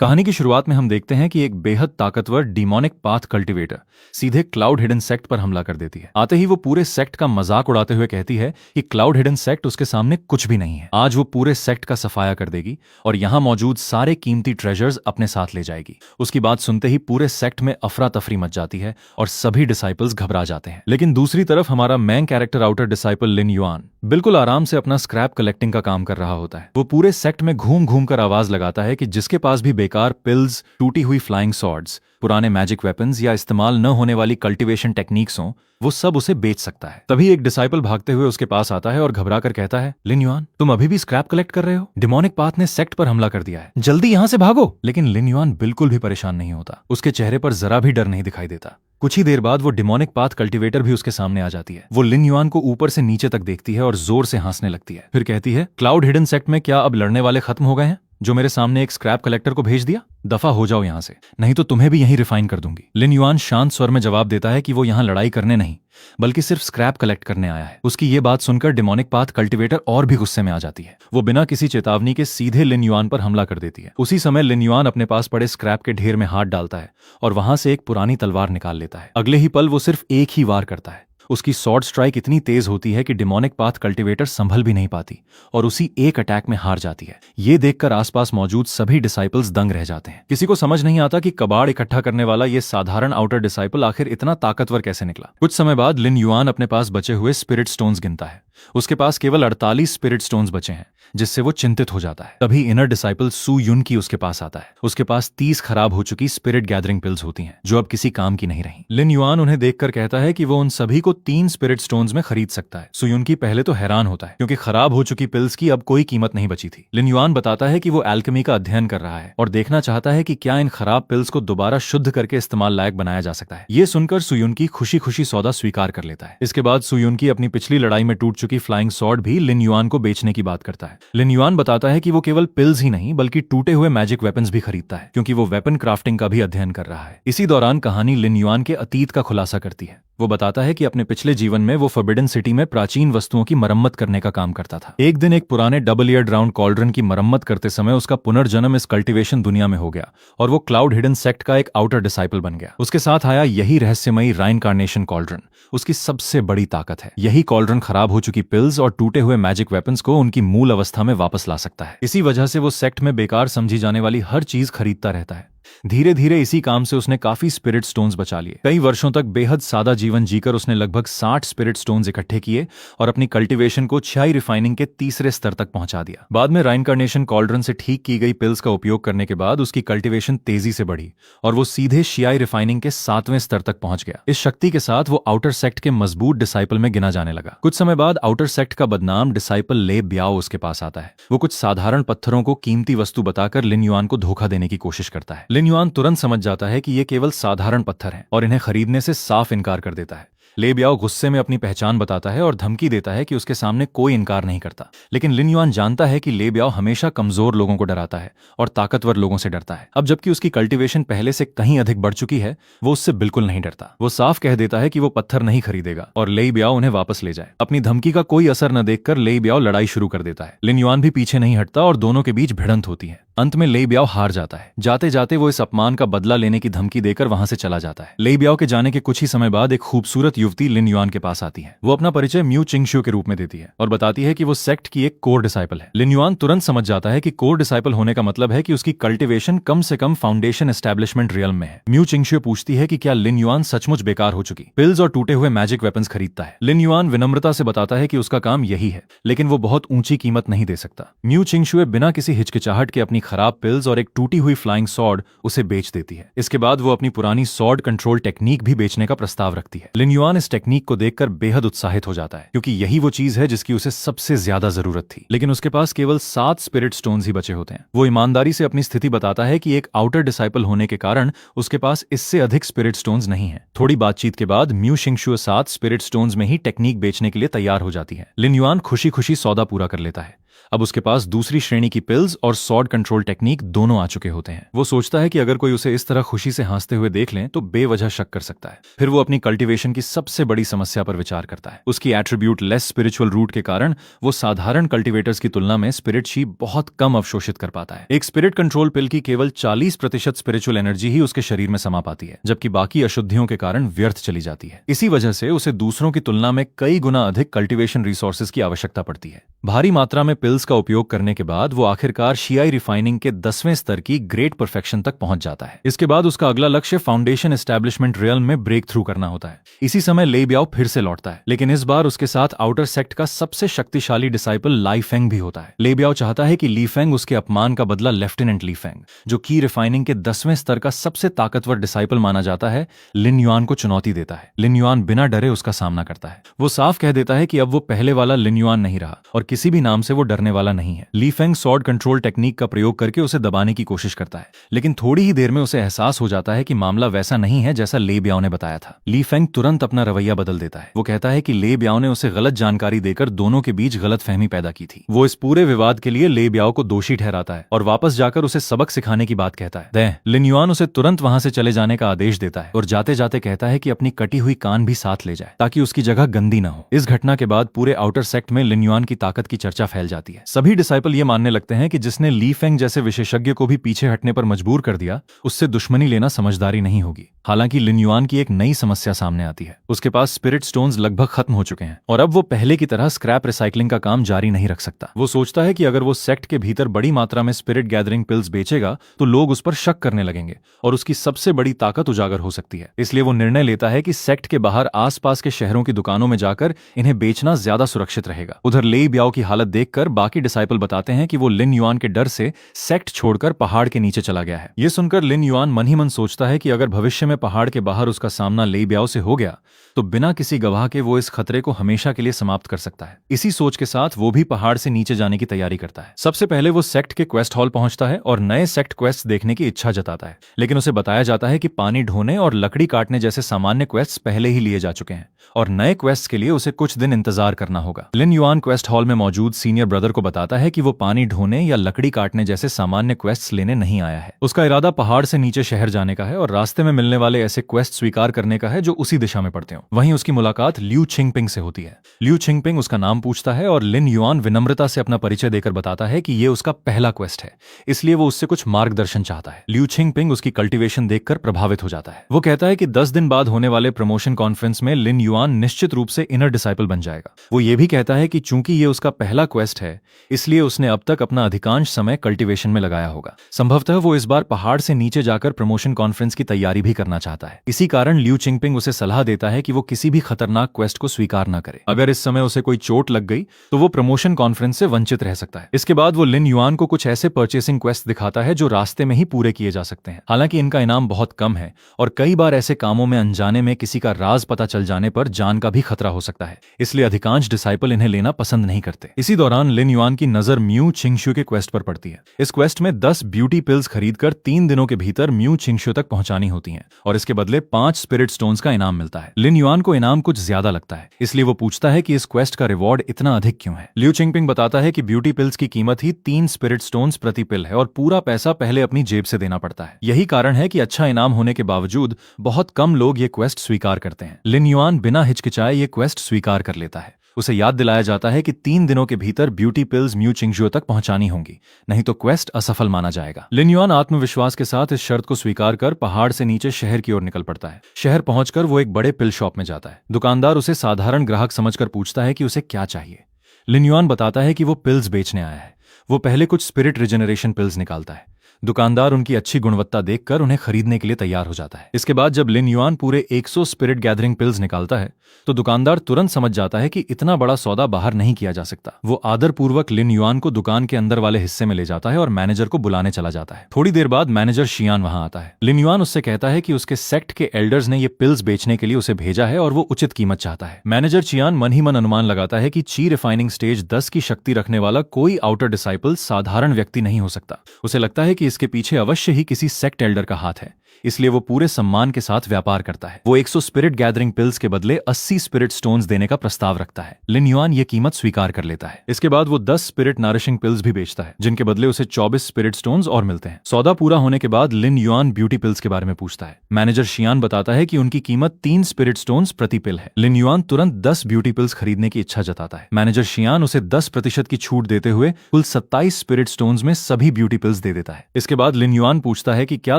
कहानी की शुरुआत में हम देखते हैं कि एक बेहद ताकतवर डीमोनिक पाथ कल्टीवेटर सीधे क्लाउड हिडन सेक्ट पर हमला कर देती है। आते ही वो पूरे सेक्ट का मजाक उड़ाते हुए कहती है कि क्लाउड हिडन सेक्ट उसके सामने कुछ भी नहीं है। आज वो पूरे सेक्ट का सफाया कर देगी और यहाँ मौजूद सारे कीमती ट्रेजर्स अपने साथ ले जाएगी। उसकी बात सुनते ही पूरे सेक्ट में अफरा तफरी मच जाती है और सभी डिसाइपल्स घबरा जाते हैं। लेकिन दूसरी तरफ हमारा मेन कैरेक्टर आउटर डिसाइपल लिन युआन बिल्कुल आराम से अपना स्क्रैप कलेक्टिंग का काम कर रहा होता है। वो पूरे सेक्ट में घूम घूम कर आवाज लगाता है कि जिसके पास भी बेकार पिल्स, टूटी हुई फ्लाइंग सॉर्ड्स, पुराने मैजिक वेपन्स या इस्तेमाल न होने वाली कल्टीवेशन टेक्निक्स हों, वो सब उसे बेच सकता है। तभी एक डिसाइपल भागते हुए उसके पास आता है और घबरा कर कहता है, लिन युआन, तुम अभी भी स्क्रैप कलेक्ट कर रहे हो? डिमोनिक पाथ ने सेक्ट पर हमला कर दिया है, जल्दी यहाँ से भागो। लेकिन लिन युआन बिल्कुल भी परेशान नहीं होता। उसके चेहरे पर जरा भी डर नहीं दिखाई देता। कुछ ही देर बाद वो डिमोनिक पाथ कल्टीवेटर भी उसके सामने आ जाती है। वो लिन युआन को ऊपर से नीचे तक देखती है और जोर से हंसने लगती है। फिर कहती है, क्लाउड हिडन सेक्ट में क्या अब लड़ने वाले खत्म हो गए हैं? जो मेरे सामने एक स्क्रैप कलेक्टर को भेज दिया? दफा हो जाओ यहाँ से, नहीं तो तुम्हें भी यहीं रिफाइन कर दूंगी। लिन युआन शांत स्वर में जवाब देता है कि वो यहाँ लड़ाई करने नहीं बल्कि सिर्फ स्क्रैप कलेक्ट करने आया है। उसकी ये बात सुनकर डिमोनिक पाथ कल्टीवेटर और भी गुस्से में आ जाती है। वो बिना किसी चेतावनी के सीधे लिन युआन पर हमला कर देती है। उसी समय लिन युआन अपने पास पड़े स्क्रैप के ढेर में हाथ डालता है और वहां से एक पुरानी तलवार निकाल लेता है। अगले ही पल वो सिर्फ एक ही वार करता है। उसकी सॉर्ड स्ट्राइक इतनी तेज होती है कि डिमोनिक पाथ कल्टीवेटर संभल भी नहीं पाती और उसी एक अटैक में हार जाती है। ये देखकर आसपास मौजूद सभी डिसाइपल्स दंग रह जाते हैं। किसी को समझ नहीं आता कि कबाड़ इकट्ठा करने वाला ये साधारण आउटर डिसाइपल आखिर इतना ताकतवर कैसे निकला। कुछ समय बाद लिन युआन अपने पास बचे हुए स्पिरिट स्टोन्स गिनता है। उसके पास केवल 48 स्पिरिट स्टोन्स बचे हैं, जिससे वो चिंतित हो जाता है। तभी इनर डिसाइपल सू युन की उसके पास आता है। उसके पास 30 खराब हो चुकी स्पिरिट गैदरिंग पिल्स होती हैं, जो अब किसी काम की नहीं रही। लिन युआन उन्हें देखकर कहता है कि वो उन सभी को 3 स्पिरिट स्टोन्स में खरीद सकता है। सू युन की पहले तो हैरान होता है, क्योंकि खराब हो चुकी पिल्स की अब कोई कीमत नहीं बची थी। लिन युआन बताता है कि वो एल्केमी का अध्ययन कर रहा है और देखना चाहता है कि क्या इन खराब पिल्स को दोबारा शुद्ध करके इस्तेमाल लायक बनाया जा सकता है। ये सुनकर सू युन की खुशी खुशी सौदा स्वीकार कर लेता है। इसके बाद सू युन की अपनी पिछली लड़ाई में टूट चुकी फ्लाइंग सॉर्ड भी लिन युआन को बेचने की बात करता है। लिन युआन बताता है कि वो केवल पिल्स ही नहीं बल्कि टूटे हुए मैजिक वेपन्स भी खरीदता है, क्योंकि वो वेपन क्राफ्टिंग का भी अध्ययन कर रहा है। इसी दौरान कहानी लिन युआन के अतीत का खुलासा करती है। वो बताता है कि अपने पिछले जीवन में वो फॉरबिडन सिटी में प्राचीन वस्तुओं की मरम्मत करने का काम करता था। एक दिन एक पुराने डबल ईयर्ड राउंड कॉल्ड्रन की मरम्मत करते समय उसका पुनर्जन्म इस कल्टीवेशन दुनिया में हो गया और वो क्लाउड हिडन सेक्ट का एक आउटर डिसाइपल बन गया। उसके साथ आया यही रहस्यमयी राइनकार्नेशन कॉल्ड्रन, उसकी सबसे बड़ी ताकत है। यही कॉल्ड्रन खराब हो चुकी पिल्स और टूटे हुए मैजिक वेपन्स को उनकी मूल अवस्था में वापस ला सकता है। इसी वजह से वो सेक्ट में बेकार समझी जाने वाली हर चीज खरीदता रहता है। धीरे धीरे इसी काम से उसने काफी स्पिरिट स्टोन्स बचा लिए। कई वर्षों तक बेहद सादा जीवन जीकर उसने लगभग 60 स्पिरिट स्टोन्स इकट्ठे किए और अपनी कल्टीवेशन को छियाई रिफाइनिंग के तीसरे स्तर तक पहुंचा दिया। बाद में राइनकार्नेशन कॉल्ड्रन से ठीक की गई पिल्स का उपयोग करने के बाद उसकी कल्टीवेशन तेजी से बढ़ी और वो सीधे शियाई रिफाइनिंग के 7वें स्तर तक पहुंच गया। इस शक्ति के साथ वो आउटर सेक्ट के मजबूत डिसाइपल में गिना जाने लगा। कुछ समय बाद आउटर सेक्ट का बदनाम डिसाइपल ले ब्याओ उसके पास आता है। वो कुछ साधारण पत्थरों को कीमती वस्तु बताकर लिन युआन को धोखा देने की कोशिश करता है। लिन युआन तुरंत समझ जाता है कि ये केवल साधारण पत्थर हैं और इन्हें खरीदने से साफ इनकार कर देता है। ले ब्याओ गुस्से में अपनी पहचान बताता है और धमकी देता है कि उसके सामने कोई इनकार नहीं करता। लेकिन लिन युआन जानता है कि ले ब्याओ हमेशा कमजोर लोगों को डराता है और ताकतवर लोगों से डरता है। अब जबकि उसकी कल्टीवेशन पहले से कहीं अधिक बढ़ चुकी है, वो उससे बिल्कुल नहीं डरता। वो साफ कह देता है कि वो पत्थर नहीं खरीदेगा और ले ब्याओ उन्हें वापस ले जाए। अपनी धमकी का कोई असर न देखकर ले ब्याओ लड़ाई शुरू कर देता है। लिन युआन भी पीछे नहीं हटता और दोनों के बीच भिड़ंत होती है। अंत में ले ब्याओ हार जाता है। जाते जाते वो इस अपमान का बदला लेने की धमकी देकर वहां से चला जाता है। ले ब्याओ के जाने के कुछ ही समय बाद एक खूबसूरत युवती लिन युआन के पास आती है। वो अपना परिचय म्यू चिंगशु के रूप में देती है और बताती है कि वो सेक्ट की एक कोर डिसाइपल है। लिन युआन तुरंत समझ जाता है कि कोर डिसाइपल होने का मतलब है कि उसकी कल्टीवेशन कम से कम फाउंडेशन एस्टेब्लिशमेंट रियल्म में है। म्यू चिंगशु पूछती है कि क्या लिन युआन सचमुच बेकार हो चुकी पिल्स और टूटे हुए मैजिक वेपन्स खरीदता है। लिन युआन विनम्रता से बताता है कि उसका काम यही है, लेकिन वो बहुत ऊंची कीमत नहीं दे सकता। म्यू चिंगशु बिना किसी हिचकिचाहट के अपनी खराब पिल्स और एक टूटी हुई फ्लाइंग सॉर्ड उसे बेच देती है। इसके बाद वो अपनी पुरानी सॉर्ड कंट्रोल टेक्निक भी बेचने का प्रस्ताव रखती है। लिन युआन इस टेक्निक को देखकर बेहद उत्साहित हो जाता है, क्योंकि यही वो चीज है जिसकी उसे सबसे ज्यादा जरूरत थी। लेकिन उसके पास केवल 7 स्पिरिट स्टोन्स ही बचे होते हैं। वो ईमानदारी से अपनी स्थिति बताता है कि एक आउटर डिसाइपल होने के कारण उसके पास इससे अधिक स्पिरिट स्टोन्स नहीं है। थोड़ी बातचीत के बाद म्यू शिंगशु 7 स्पिरिट स्टोन्स में ही टेक्निक बेचने के लिए तैयार हो जाती है। लिन युआन खुशी खुशी सौदा पूरा कर लेता है। अब उसके पास दूसरी श्रेणी की पिल्स और सॉर्ड कंट्रोल टेक्निक दोनों आ चुके होते हैं। वो सोचता है कि अगर कोई उसे इस तरह खुशी से हंसते हुए देख ले तो बेवजह शक कर सकता है। फिर वो अपनी कल्टीवेशन की सबसे बड़ी समस्या पर विचार करता है। उसकी एट्रीब्यूट लेस स्पिरिचुअल रूट के कारण वो साधारण कल्टीवेटर्स की तुलना में स्पिरिट शी बहुत कम अवशोषित कर पाता है। एक स्पिरिट कंट्रोल पिल की केवल 40% स्पिरिचुअल एनर्जी ही उसके शरीर में समा पाती है, जबकि बाकी अशुद्धियों के कारण व्यर्थ चली जाती है। इसी वजह से उसे दूसरों की तुलना में कई गुना अधिक कल्टीवेशन रिसोर्सेज की आवश्यकता पड़ती है। भारी मात्रा में पिल्स का उपयोग करने के बाद वो आखिरकार शियाई रिफाइनिंग के 10वें स्तर की ग्रेट परफेक्शन तक पहुंच जाता है। इसके बाद उसका अगला लक्ष्य फाउंडेशन एस्टैब्लिशमेंट रियल्म में ब्रेक थ्रू करना होता है। इसी समय ले ब्याओ फिर से लौटता है, लेकिन इस बार उसके साथ आउटर सेक्ट का सबसे शक्तिशाली डिसाइपल लाई फेंग भी होता है। ले ब्याओ चाहता है कि ली फेंग उसके अपमान का बदला लेफ्टिनेंट ली फेंग, जो की रिफाइनिंग के 10वें स्तर का सबसे ताकतवर डिसाइपल माना जाता है, लिन युआन को चुनौती देता है। लिन युआन बिना डरे उसका सामना करता है। वो साफ कह देता है कि अब वो पहले वाला लिन युआन नहीं रहा और किसी भी नाम से वो डरने वाला नहीं है। ली फेंग सॉर्ड कंट्रोल टेक्निक का प्रयोग करके उसे दबाने की कोशिश करता है, लेकिन थोड़ी ही देर में उसे एहसास हो जाता है कि मामला वैसा नहीं है जैसा ले ब्याओ ने बताया था। ली फेंग तुरंत अपना रवैया बदल देता है। वो कहता है कि ले ब्याओ ने उसे गलत जानकारी देकर दोनों के बीच गलतफहमी पैदा की थी। वो इस पूरे विवाद के लिए ले ब्याओ को दोषी ठहराता है और वापस जाकर उसे सबक सिखाने की बात कहता है। लिन युआन उसे तुरंत वहां से चले जाने का आदेश देता है और जाते जाते कहता है कि अपनी कटी हुई कान भी साथ ले जाए ताकि उसकी जगह गंदी न हो। इस घटना के बाद पूरे आउटर सेक्ट में लिन युआन की ताकत की चर्चा फैल जाती है। सभी डिसाइपल ये मानने लगते हैं कि जिसने ली फेंग जैसे विशेषज्ञ को भी पीछे हटने पर मजबूर कर दिया, उससे दुश्मनी लेना समझदारी नहीं होगी। हालांकि लिन युआन की एक नई समस्या सामने आती है। उसके पास स्पिरिट स्टोन्स लगभग खत्म हो चुके हैं और अब वो पहले की तरह स्क्रैप रिसाइकलिंग का काम जारी नहीं रख सकता। वो सोचता है कि अगर वो सेक्ट के भीतर बड़ी मात्रा में स्पिरिट गैदरिंग पिल्स बेचेगा तो लोग उस पर शक करने लगेंगे और उसकी सबसे बड़ी ताकत उजागर हो सकती है। इसलिए वो निर्णय लेता है कि सेक्ट के बाहर आसपास के शहरों की दुकानों में जाकर इन्हें बेचना ज्यादा सुरक्षित रहेगा। उधर ले ब्याओ की हालत देखकर बाकी डिसाइपल बताते हैं कि वो लिन युआन के डर से सेक्ट छोड़कर पहाड़ के नीचे चला गया है। ये सुनकर लिन युआन मन ही मन सोचता है कि अगर भविष्य में पहाड़ के बाहर उसका सामना ले ब्याओ से हो गया तो बिना किसी गवाह के वो इस खतरे को हमेशा के लिए समाप्त कर सकता है। इसी सोच के साथ वो भी पहाड़ से नीचे जाने की तैयारी करता है। सबसे पहले वो सेक्ट के क्वेस्ट हॉल पहुंचता है और नए सेक्ट क्वेस्ट देखने की इच्छा जताता है, लेकिन उसे बताया जाता है कि पानी ढोने और लकड़ी काटने जैसे सामान्य क्वेस्ट पहले ही लिए जा चुके हैं और नए क्वेस्ट के लिए उसे कुछ दिन इंतजार करना होगा। लिन युआन क्वेस्ट हॉल में मौजूद सीनियर ब्रदर को बताता है कि वो पानी ढोने या लकड़ी काटने जैसे सामान्य क्वेस्ट लेने नहीं आया है। उसका इरादा पहाड़ से नीचे शहर जाने का है और रास्ते में मिलने वाले ऐसे क्वेस्ट स्वीकार करने का है जो उसी दिशा में पड़ते हो। वहीं उसकी मुलाकात ल्यू छिंगपिंग से होती है। ल्यू छिंगपिंग उसका नाम पूछता है और लिन युआन विनम्रता से अपना परिचय देकर बताता है कि ये उसका पहला क्वेस्ट है, इसलिए वो उससे कुछ मार्गदर्शन चाहता है। ल्यू छिंगपिंग उसकी कल्टीवेशन देखकर प्रभावित हो जाता है। वो कहता है कि 10 दिन बाद होने वाले प्रमोशन कॉन्फ्रेंस में लिन युआन निश्चित रूप से इनर डिसाइपल बन जाएगा। वो ये भी कहता है कि चूंकि ये उसका पहला क्वेस्ट है, इसलिए उसने अब तक अपना अधिकांश समय कल्टीवेशन में लगाया होगा। संभवतः वो इस बार पहाड़ से नीचे जाकर प्रमोशन कॉन्फ्रेंस की तैयारी भी करना चाहता है। इसी कारण ल्यू छिंगपिंग उसे सलाह देता है कि वो किसी भी खतरनाक क्वेस्ट को स्वीकार न करे। अगर इस समय उसे कोई चोट लग गई तो वो प्रमोशन कॉन्फ्रेंस से वंचित रह सकता है। इसके बाद वो लिन युआन को कुछ ऐसे परचेसिंग क्वेस्ट दिखाता है जो रास्ते में ही पूरे किए जा सकते हैं। हालांकि इनका इनाम बहुत कम है और कई बार ऐसे कामों में अनजाने में किसी का राज पता चल जाने पर जान का भी खतरा हो सकता है, इसलिए अधिकांश डिसाइपल इन्हें लेना पसंद नहीं करते। इसी दौरान लिन युआन की नजर म्यू छिंगशु के क्वेस्ट पर पड़ती है। इस क्वेस्ट में 10 ब्यूटी पिल्स खरीदकर 3 दिनों के भीतर म्यू छिंगशु तक पहुंचानी होती हैं और इसके बदले 5 स्पिरिट स्टोन्स का इनाम मिलता है। लिन युआन को इनाम कुछ ज्यादा लगता है, इसलिए वो पूछता है कि इस क्वेस्ट का रिवॉर्ड इतना अधिक क्यों है। ल्यू छिंगपिंग बताता है कि ब्यूटी पिल्स की कीमत ही 3 स्पिरिट स्टोन्स प्रति पिल है और पूरा पैसा पहले अपनी जेब से देना पड़ता है। यही कारण है कि अच्छा इनाम होने के बावजूद बहुत कम लोग ये क्वेस्ट स्वीकार करते हैं। लिन युआन बिना हिचकिचाए ये क्वेस्ट स्वीकार कर लेता है। उसे याद दिलाया जाता है कि 3 दिनों के भीतर ब्यूटी पिल्स म्यू छिंगशु तक पहुंचानी होंगी, नहीं तो क्वेस्ट असफल माना जाएगा। लिन युआन आत्मविश्वास के साथ इस शर्त को स्वीकार कर पहाड़ से नीचे शहर की ओर निकल पड़ता है। शहर पहुंचकर वो एक बड़े पिल शॉप में जाता है। दुकानदार उसे साधारण ग्राहक समझकर पूछता है कि उसे क्या चाहिए। लिन युआन बताता है कि वो पिल्स बेचने आया है। वो पहले कुछ स्पिरिट रिजेनरेशन पिल्स निकालता है। दुकानदार उनकी अच्छी गुणवत्ता देखकर उन्हें खरीदने के लिए तैयार हो जाता है। इसके बाद जब लिन युआन पूरे 100 स्पिरिट गैदरिंग पिल्स निकालता है तो दुकानदार तुरंत समझ जाता है कि इतना बड़ा सौदा बाहर नहीं किया जा सकता। वो आदरपूर्वक लिन युआन को दुकान के अंदर वाले हिस्से में ले जाता है और मैनेजर को बुलाने चला जाता है। थोड़ी देर बाद मैनेजर शियान वहां आता है। लिन युआन उससे कहता है कि उसके सेक्ट के एल्डर्स ने ये पिल्स बेचने के लिए उसे भेजा है और वो उचित कीमत चाहता है। मैनेजर चियान मन ही मन अनुमान लगाता है कि ची रिफाइनिंग स्टेज 10 की शक्ति रखने वाला कोई आउटर डिसाइपल साधारण व्यक्ति नहीं हो सकता। उसे लगता है कि इसके पीछे अवश्य ही किसी सेक्ट एल्डर का हाथ है, इसलिए वो पूरे सम्मान के साथ व्यापार करता है। वो 100 स्पिरिट गैदरिंग पिल्स के बदले 80 स्पिरिट स्टोन्स देने का प्रस्ताव रखता है। लिन युआन ये कीमत स्वीकार कर लेता है। इसके बाद वो 10 स्पिरिट नरिशिंग पिल्स भी बेचता है, जिनके बदले उसे 24 स्पिरिट स्टोन्स और मिलते हैं। सौदा पूरा होने के बाद लिन युआन ब्यूटी पिल्स के बारे में पूछता है। मैनेजर शियान बताता है कि उनकी कीमत 3 स्पिरिट स्टोन्स प्रति पिल है। लिन युआन तुरंत 10 ब्यूटी पिल्स खरीदने की इच्छा जताता है। मैनेजर शियान उसे 10% की छूट देते हुए कुल 27 स्पिरिट स्टोन्स में सभी ब्यूटी पिल्स दे देता है। इसके बाद लिन युआन पूछता है कि क्या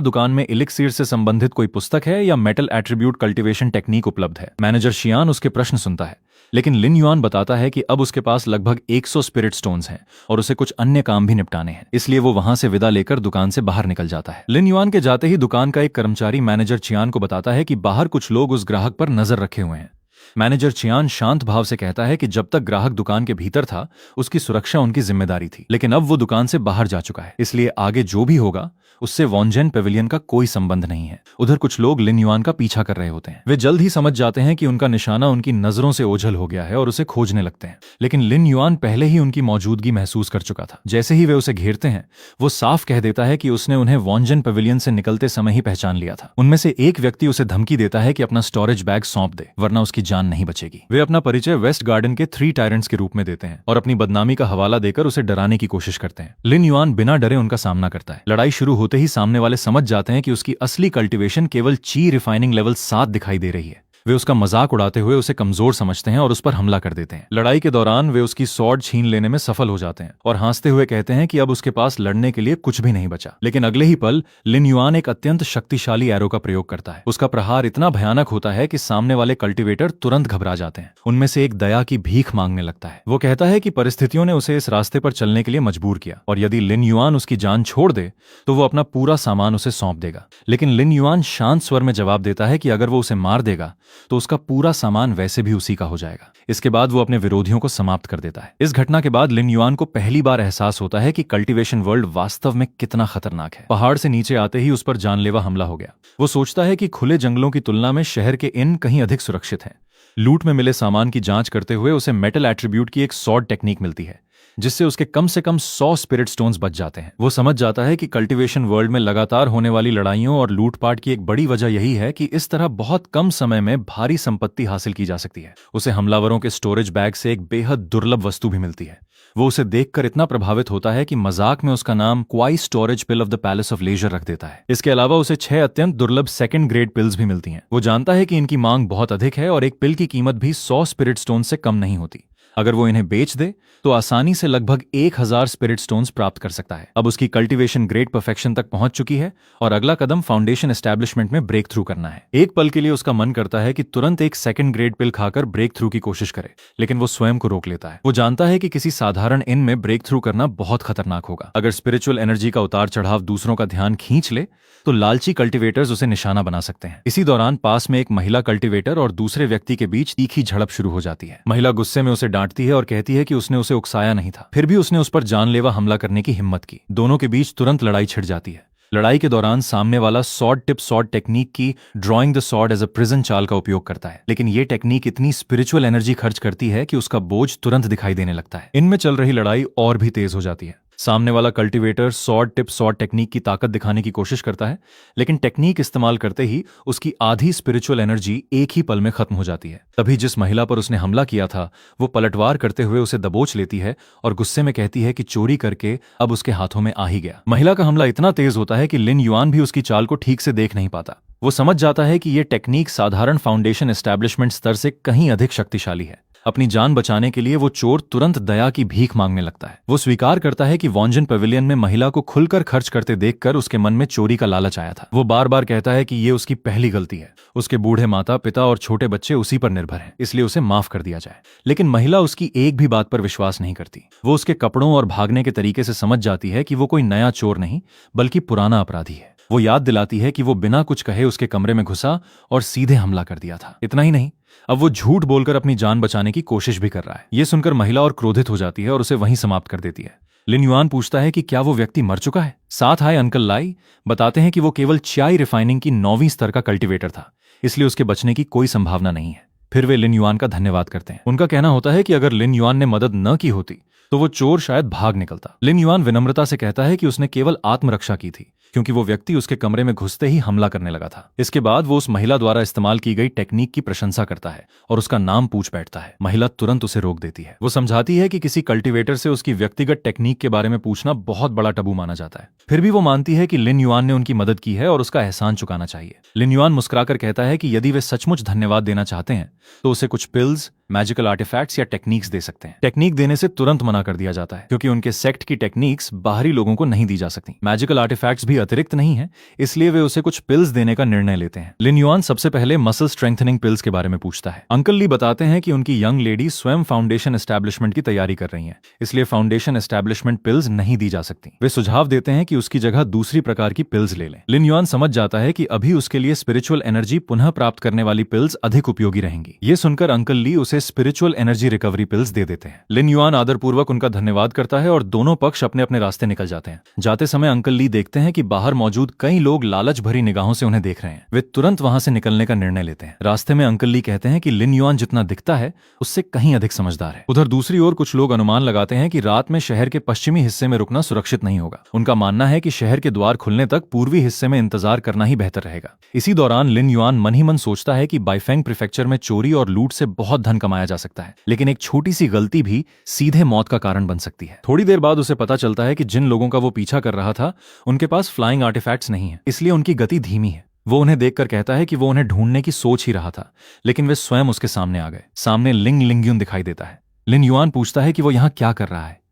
दुकान में इलिक्सिर से संबंधित कोई पुस्तक है या मेटल एट्रीब्यूट कल्टीवेशन टेक्निक उपलब्ध है। मैनेजर शियान उसके प्रश्न सुनता है, लेकिन लिन युआन बताता है कि अब उसके पास लगभग 100 स्पिरिट स्टोन्स हैं और उसे कुछ अन्य काम भी निपटाने हैं, इसलिए वो वहां से विदा लेकर दुकान से बाहर निकल जाता है। लिन युआन के जाते ही दुकान का एक कर्मचारी मैनेजर चियान को बताता है कि बाहर कुछ लोग उस ग्राहक पर नजर रखे हुए हैं। मैनेजर चियान शांत भाव से कहता है कि जब तक ग्राहक दुकान के भीतर था उसकी सुरक्षा उनकी जिम्मेदारी थी, लेकिन अब वो दुकान से बाहर जा चुका है, इसलिए आगे जो भी होगा उससे वॉन्जेन पेविलियन का कोई संबंध नहीं है। उधर कुछ लोग लिन युआन का पीछा कर रहे होते हैं। वे जल्द ही समझ जाते हैं कि उनका निशाना उनकी नजरों से ओझल हो गया है और उसे खोजने लगते हैं, लेकिन लिन युआन पहले ही उनकी मौजूदगी महसूस कर चुका था। जैसे ही वे उसे घेरते हैं वो साफ कह देता है कि उसने उन्हें वॉन्जेन पेविलियन से निकलते समय ही पहचान लिया था। उनमें से एक व्यक्ति उसे धमकी देता है कि अपना स्टोरेज बैग सौंप दे, वरना उसकी जान नहीं बचेगी। वे अपना परिचय वेस्ट गार्डन के 3 टायरेंट्स के रूप में देते हैं और अपनी बदनामी का हवाला देकर उसे डराने की कोशिश करते हैं। लिन युआन बिना डरे उनका सामना करता है। लड़ाई शुरू होते ही सामने वाले समझ जाते हैं कि उसकी असली कल्टीवेशन केवल ची रिफाइनिंग लेवल 7 दिखाई दे रही है। वे उसका मजाक उड़ाते हुए उसे कमजोर समझते हैं और उस पर हमला कर देते हैं। लड़ाई के दौरान वे उसकी स्वॉर्ड छीन लेने में सफल हो जाते हैं और हंसते हुए कहते हैं कि अब उसके पास लड़ने के लिए कुछ भी नहीं बचा। लेकिन अगले ही पल लिन युआन एक अत्यंत शक्तिशाली एरो का प्रयोग करता है। उसका प्रहार इतना भयानक होता है कि सामने वाले कल्टीवेटर तुरंत घबरा जाते हैं। उनमें से एक दया की भीख मांगने लगता है। वो कहता है कि परिस्थितियों ने उसे इस रास्ते पर चलने के लिए मजबूर किया और यदि लिन युआन उसकी जान छोड़ दे तो वो अपना पूरा सामान उसे सौंप देगा। लेकिन लिन युआन शांत स्वर में जवाब देता है कि अगर वो उसे मार देगा तो उसका पूरा सामान वैसे भी उसी का हो जाएगा। इसके बाद वो अपने विरोधियों को समाप्त कर देता है। इस घटना के बाद लिन युआन को पहली बार एहसास होता है कि कल्टीवेशन वर्ल्ड वास्तव में कितना खतरनाक है। पहाड़ से नीचे आते ही उस पर जानलेवा हमला हो गया। वो सोचता है कि खुले जंगलों की तुलना में शहर के इन कहीं अधिक सुरक्षित हैं। लूट में मिले सामान की जांच करते हुए उसे मेटल एट्रीब्यूट की एक सॉर्ड टेक्निक मिलती है, जिससे उसके कम से कम 100 स्पिरिट स्टोन्स बच जाते हैं। वो समझ जाता है कि कल्टीवेशन वर्ल्ड में लगातार होने वाली लड़ाइयों और लूटपाट की एक बड़ी वजह यही है कि इस तरह बहुत कम समय में भारी संपत्ति हासिल की जा सकती है। उसे हमलावरों के स्टोरेज बैग से एक बेहद दुर्लभ वस्तु भी मिलती है। वो उसे देखकर इतना प्रभावित होता है कि मजाक में उसका नाम क्वाई storage pill of the palace of leisure रख देता है। इसके अलावा उसे 6 अत्यंत दुर्लभ सेकंड ग्रेड पिल्स भी मिलती हैं। वो जानता है कि इनकी मांग बहुत अधिक है और एक पिल की कीमत भी 100 स्पिरिट स्टोन से कम नहीं होती। अगर वो इन्हें बेच दे तो आसानी से लगभग 1000 स्पिरिट स्टोन्स प्राप्त कर सकता है। अब उसकी कल्टीवेशन ग्रेड परफेक्शन तक पहुंच चुकी है और अगला कदम फाउंडेशन एस्टैब्लिशमेंट में ब्रेक थ्रू करना है। एक पल के लिए उसका मन करता है कि तुरंत एक सेकंड ग्रेड पिल खाकर ब्रेक थ्रू की कोशिश करे, लेकिन वो स्वयं को रोक लेता है। वो जानता है कि किसी साधारण इन में ब्रेक थ्रू करना बहुत खतरनाक होगा। अगर स्पिरिचुअल एनर्जी का उतार चढ़ाव दूसरों का ध्यान खींच ले तो लालची कल्टीवेटर्स उसे निशाना बना सकते हैं। इसी दौरान पास में एक महिला कल्टीवेटर और दूसरे व्यक्ति के बीच तीखी झड़प शुरू हो जाती है। महिला गुस्से में उसे डांटती है और कहती है कि उसने उसे उकसाया नहीं था, फिर भी उसने उस पर जानलेवा हमला करने की हिम्मत की। दोनों के बीच तुरंत लड़ाई छिड़ जाती है। लड़ाई के दौरान सामने वाला सॉर्ड टिप सॉर्ड टेक्निक की drawing the sword edge a prison चाल का उपयोग करता है, लेकिन ये टेक्निक इतनी स्पिरिचुअल एनर्जी खर्च करती है कि उसका बोझ तुरंत दिखाई देने लगता है। इनमें चल रही लड़ाई और भी तेज हो जाती है। सामने वाला cultivator sword tip sword technique की ताकत दिखाने की कोशिश करता है, लेकिन टेक्निक इस्तेमाल करते ही उसकी आधी स्पिरिचुअल एनर्जी एक ही पल में खत्म हो जाती है। तभी जिस महिला पर उसने हमला किया था वो पलटवार करते हुए उसे दबोच लेती है और गुस्से में कहती है कि चोरी करके अब उसके हाथों में आ ही गया। महिला का हमला इतना तेज होता है कि लिन युआन भी उसकी चाल को ठीक से देख नहीं पाता। वो समझ जाता है कि यह टेक्निक साधारण फाउंडेशन एस्टैब्लिशमेंट स्तर से कहीं अधिक शक्तिशाली है। अपनी जान बचाने के लिए वो चोर तुरंत दया की भीख मांगने लगता है। वो स्वीकार करता है कि वॉन्जन पेविलियन में महिला को खुलकर खर्च करते देखकर उसके मन में चोरी का लालच आया था। वो बार बार कहता है कि ये उसकी पहली गलती है। उसके बूढ़े माता पिता और छोटे बच्चे उसी पर निर्भर हैं, इसलिए उसे माफ कर दिया जाए। लेकिन महिला उसकी एक भी बात पर विश्वास नहीं करती। वो उसके कपड़ों और भागने के तरीके से समझ जाती है कि वो कोई नया चोर नहीं बल्कि पुराना अपराधी है। वो याद दिलाती है कि वो बिना कुछ कहे उसके कमरे में घुसा और सीधे हमला कर दिया था। इतना ही नहीं, अब वो झूठ बोलकर अपनी जान बचाने की कोशिश भी कर रहा है। ये सुनकर महिला और क्रोधित हो जाती है और उसे वहीं समाप्त कर देती है। लिन युआन पूछता है कि क्या वो व्यक्ति मर चुका है। साथ आए अंकल लाई बताते हैं कि वो केवल चाय रिफाइनिंग की 9वीं स्तर का कल्टीवेटर था, इसलिए उसके बचने की कोई संभावना नहीं है। फिर वे लिन युआन का धन्यवाद करते हैं। उनका कहना होता है कि अगर लिन युआन ने मदद न की होती तो वो चोर शायद भाग निकलता। लिन युआन विनम्रता से कहता है कि उसने केवल आत्मरक्षा की थी, क्योंकि वो व्यक्ति उसके कमरे में घुसते ही हमला करने लगा था। इसके बाद वो उस महिला द्वारा इस्तेमाल की गई टेक्निक की प्रशंसा करता है और उसका नाम पूछ बैठता है। महिला तुरंत उसे रोक देती है। वो समझाती है कि किसी कल्टीवेटर से उसकी व्यक्तिगत टेक्निक के बारे में पूछना बहुत बड़ा टबू माना जाता है। फिर भी वो मानती है कि लिन युआन ने उनकी मदद की है और उसका एहसान चुकाना चाहिए। लिन युआन मुस्कुराकर कहता है कि यदि वे सचमुच धन्यवाद देना चाहते हैं तो उसे कुछ पिल्स, मैजिकल आर्टिफैक्ट्स या टेक्निक्स दे सकते हैं। टेक्निक देने से तुरंत मना कर दिया जाता है क्योंकि उनके सेक्ट की टेक्निक्स बाहरी लोगों को नहीं दी जा सकती। मैजिकल आर्टिफैक्ट्स भी अतिरिक्त नहीं है, इसलिए वे उसे कुछ पिल्स देने का निर्णय लेते हैं। लिन युआन सबसे पहले मसल स्ट्रेंथनिंग पिल्स के बारे में पूछता है। अंकल ली बताते हैं कि उनकी यंग लेडी स्वयं फाउंडेशन एस्टैब्लिशमेंट की तैयारी कर रही हैं, इसलिए फाउंडेशन एस्टैब्लिशमेंट पिल्स नहीं दी जा सकती। वे सुझाव देते हैं कि उसकी जगह दूसरी प्रकार की पिल्स ले लें। लिन युआन समझ जाता है कि अभी उसके लिए स्पिरिचुअल एनर्जी पुनः प्राप्त करने वाली पिल्स अधिक उपयोगी रहेंगी। ये सुनकर अंकल ली उसे स्पिरिचुअल एनर्जी रिकवरी पिल्स दे देते हैं। लिन युआन आदरपूर्वक उनका धन्यवाद करता है और दोनों पक्ष अपने अपने रास्ते निकल जाते हैं। जाते समय अंकल ली देखते हैं कि बाहर मौजूद कई लोग लालच भरी निगाहों से उन्हें देख रहे हैं। वे तुरंत वहां से निकलने का निर्णय लेते हैं। रास्ते में अंकल ली कहते हैं कि लिन युआन जितना दिखता है उससे कहीं अधिक समझदार है। उधर दूसरी ओर कुछ लोग अनुमान लगाते हैं कि रात में शहर के पश्चिमी हिस्से में रुकना सुरक्षित नहीं होगा। उनका मानना है कि शहर के द्वार खुलने तक पूर्वी हिस्से में इंतजार करना ही बेहतर रहेगा। इसी दौरान लिन युआन मन ही मन सोचता है कि बाइफेंग प्रीफेक्चर में चोरी और लूट से बहुत धन कमाया जा सकता है, लेकिन एक छोटी सी गलती भी सीधे मौत का कारण बन सकती है। थोड़ी देर बाद उसे पता चलता है कि जिन लोगों का वो पीछा कर रहा था उनके पास फ्लाइंग आर्टिफैक्ट्स नहीं है, इसलिए उनकी गति धीमी है। वो उन्हें देखकर कहता है कि वो उन्हें ढूंढने की सोच ही रहा था, लेकिन वे स्वयं उसके सामने आ गए। सामने लिंग लिंग्यून दिखाई देता है। लिन युआन पूछता है कि वो यहाँ क्या कर रहा है।